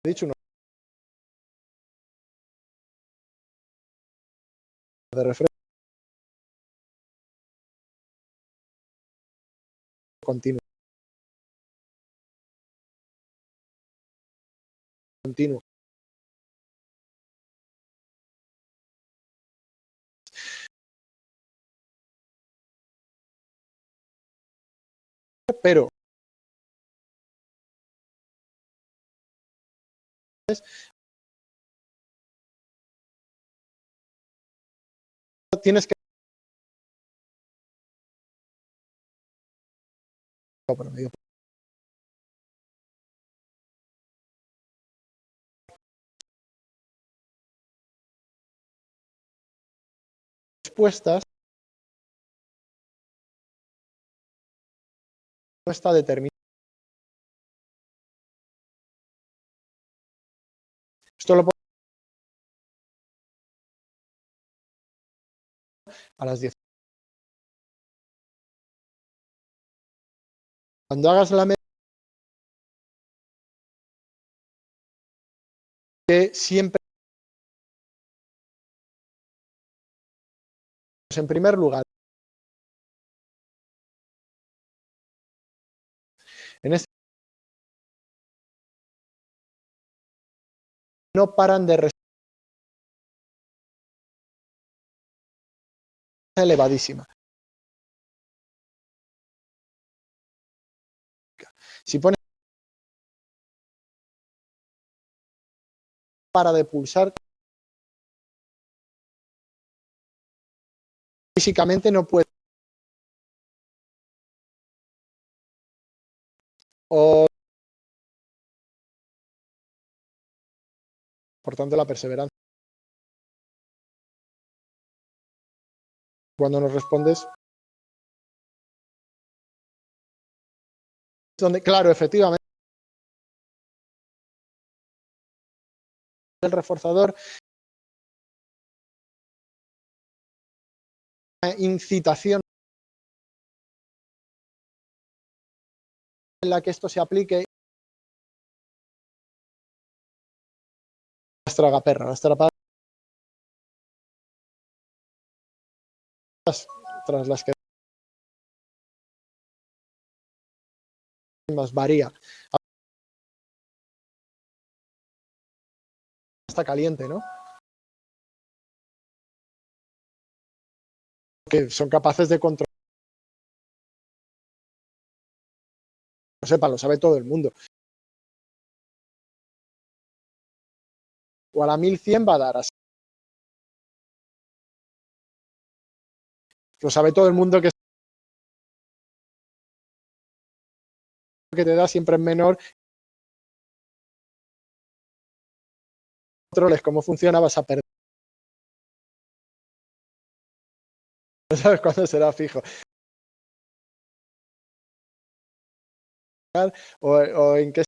He dicho una de refresco continuo. Pero tienes que... respuestas no está determinado. Esto lo pongo a las 10. Cuando hagas la medida, que siempre, en primer lugar, en este no paran de elevadísima. Si pones para de pulsar, físicamente no puede. O, por tanto, la perseverancia. Cuando nos respondes, donde, claro, efectivamente, el reforzador, incitación en la que esto se aplique, las tragaperras, las trapadas tras las que más varía. Está caliente, ¿no? Que son capaces de controlar. No sepa, lo sabe todo el mundo. O a la 1100 va a dar así. Lo sabe todo el mundo que te da siempre es menor. Controles cómo funciona, vas a perder. No sabes cuándo será fijo. O en qué.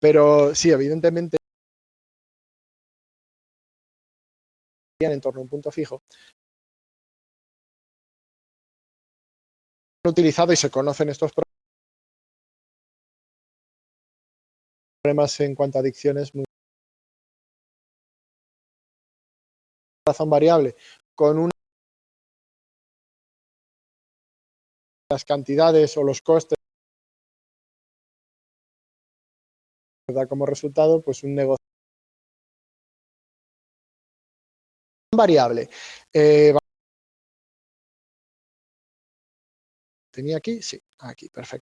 Pero sí, evidentemente, en torno a un punto fijo. Utilizado y se conocen estos problemas en cuanto a adicciones. Razón variable con las cantidades o los costes da como resultado pues un negocio variable. ¿Tenía aquí? Sí, aquí, perfecto.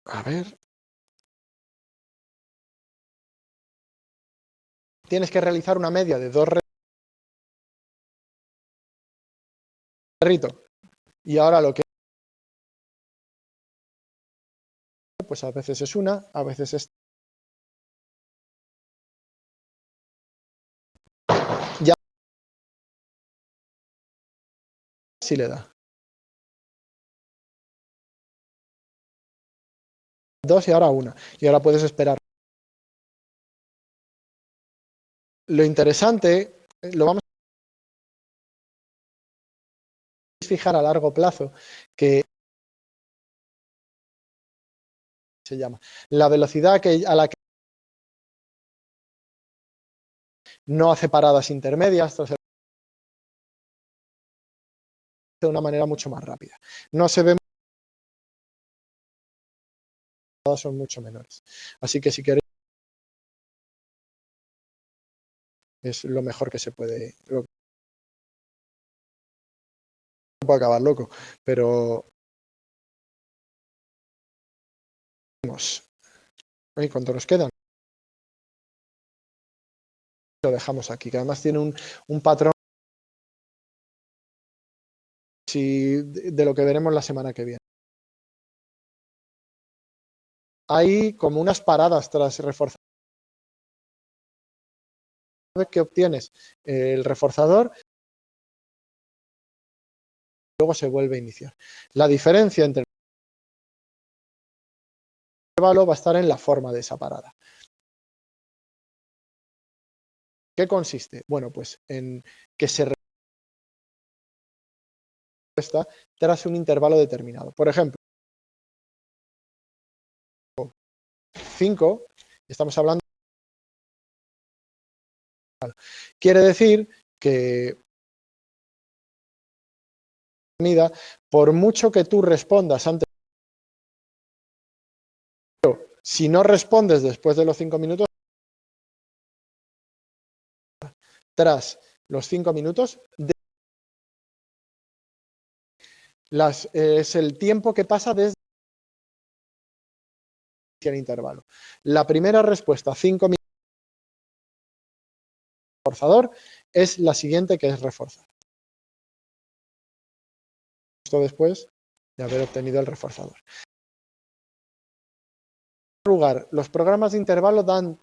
A ver. Tienes que realizar una media de 2 perritos. Y ahora lo que pues a veces es una, a veces es ya sí le da. 2 y ahora una. Y ahora puedes esperar. Lo interesante, lo vamos a fijar a largo plazo, que se llama la velocidad a la que no hace paradas intermedias, de una manera mucho más rápida. No se ve, son mucho menores. Así que si queréis, es lo mejor que se puede. Lo puede acabar loco, pero ¿y cuánto nos quedan? Lo dejamos aquí, que además tiene un patrón de lo que veremos la semana que viene. Hay como unas paradas tras reforzar. Una vez que obtienes el reforzador, luego se vuelve a iniciar. La diferencia entre el intervalo va a estar en la forma de esa parada. ¿Qué consiste? Bueno, pues en que se respuesta tras un intervalo determinado. Por ejemplo, 5, estamos hablando, quiere decir que por mucho que tú respondas antes, si no respondes después de los 5 minutos, tras los 5 minutos, es el tiempo que pasa desde el intervalo. La primera respuesta, 5 minutos, reforzador, es la siguiente, que es reforzar. Esto después de haber obtenido el reforzador. En lugar, los programas de intervalo dan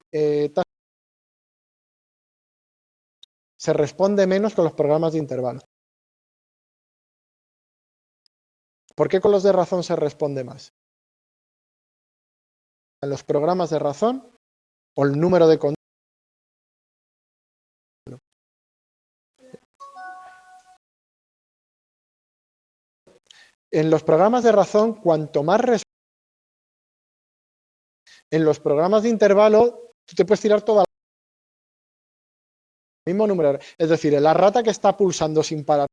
se responde menos con los programas de intervalo. ¿Por qué con los de razón se responde más? En los programas de razón o el número de control. En los programas de razón, cuanto más en los programas de intervalo, tú te puedes tirar toda el mismo número. Es decir, la rata que está pulsando sin parar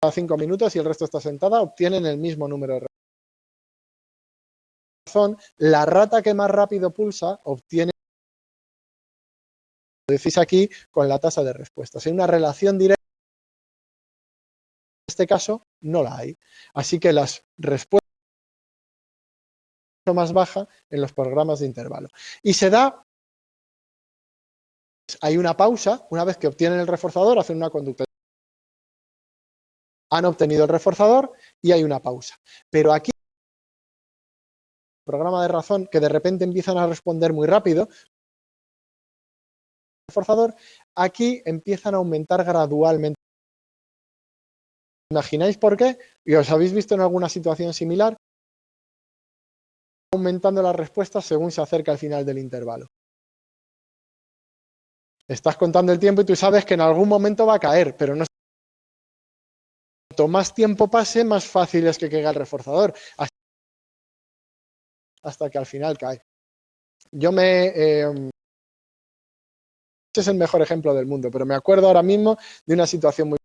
cada 5 minutos y el resto está sentada, obtienen el mismo número de razón. La rata que más rápido pulsa obtiene, lo decís aquí, con la tasa de respuesta. Hay una relación directa. En este caso, no la hay. Así que las respuestas son más bajas en los programas de intervalo. Y se da, hay una pausa, una vez que obtienen el reforzador, hacen una conducta. Han obtenido el reforzador y hay una pausa. Pero aquí, el programa de razón, que de repente empiezan a responder muy rápido, reforzador, aquí empiezan a aumentar gradualmente. ¿Imagináis por qué? ¿Y os habéis visto en alguna situación similar? Aumentando las respuestas según se acerca al final del intervalo. Estás contando el tiempo y tú sabes que en algún momento va a caer, pero no. Cuanto más tiempo pase, más fácil es que caiga el reforzador, hasta que al final cae. Ese es el mejor ejemplo del mundo, pero me acuerdo ahora mismo de una situación muy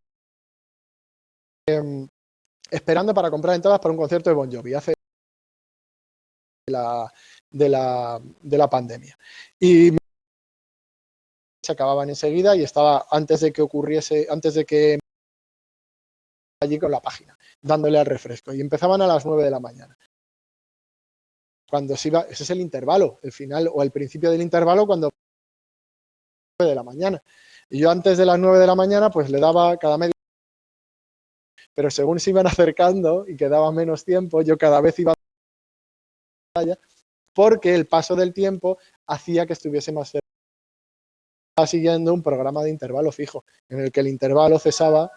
esperando para comprar entradas para un concierto de Bon Jovi hace de la pandemia. Y se acababan enseguida y estaba antes de que allí con la página, dándole al refresco. Y empezaban a las 9 de la mañana. Cuando se iba, ese es el intervalo, el final o el principio del intervalo, cuando 9 de la mañana. Y yo antes de las 9 de la mañana, pues le daba cada media. Pero según se iban acercando y quedaba menos tiempo, yo cada vez iba porque el paso del tiempo hacía que estuviese más cerca. Estaba siguiendo un programa de intervalo fijo, en el que el intervalo cesaba.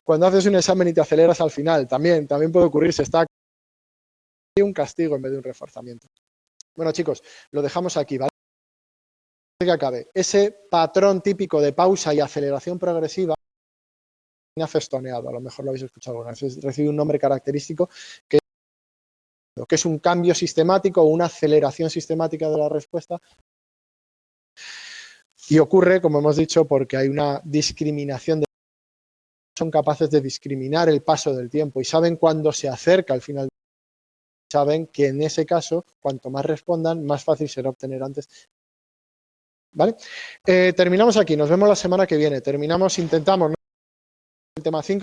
Cuando haces un examen y te aceleras al final, también puede ocurrir, se está un castigo en vez de un reforzamiento. Bueno, chicos, lo dejamos aquí, ¿vale? Que acabe. Ese patrón típico de pausa y aceleración progresiva festoneado, a lo mejor lo habéis escuchado alguna vez, recibe un nombre característico que es un cambio sistemático o una aceleración sistemática de la respuesta, y ocurre, como hemos dicho, porque hay una discriminación son capaces de discriminar el paso del tiempo y saben cuándo se acerca al final. Saben que en ese caso, cuanto más respondan, más fácil será obtener antes. ¿Vale? Terminamos aquí, nos vemos la semana que viene. Intentamos, ¿no? El tema 5.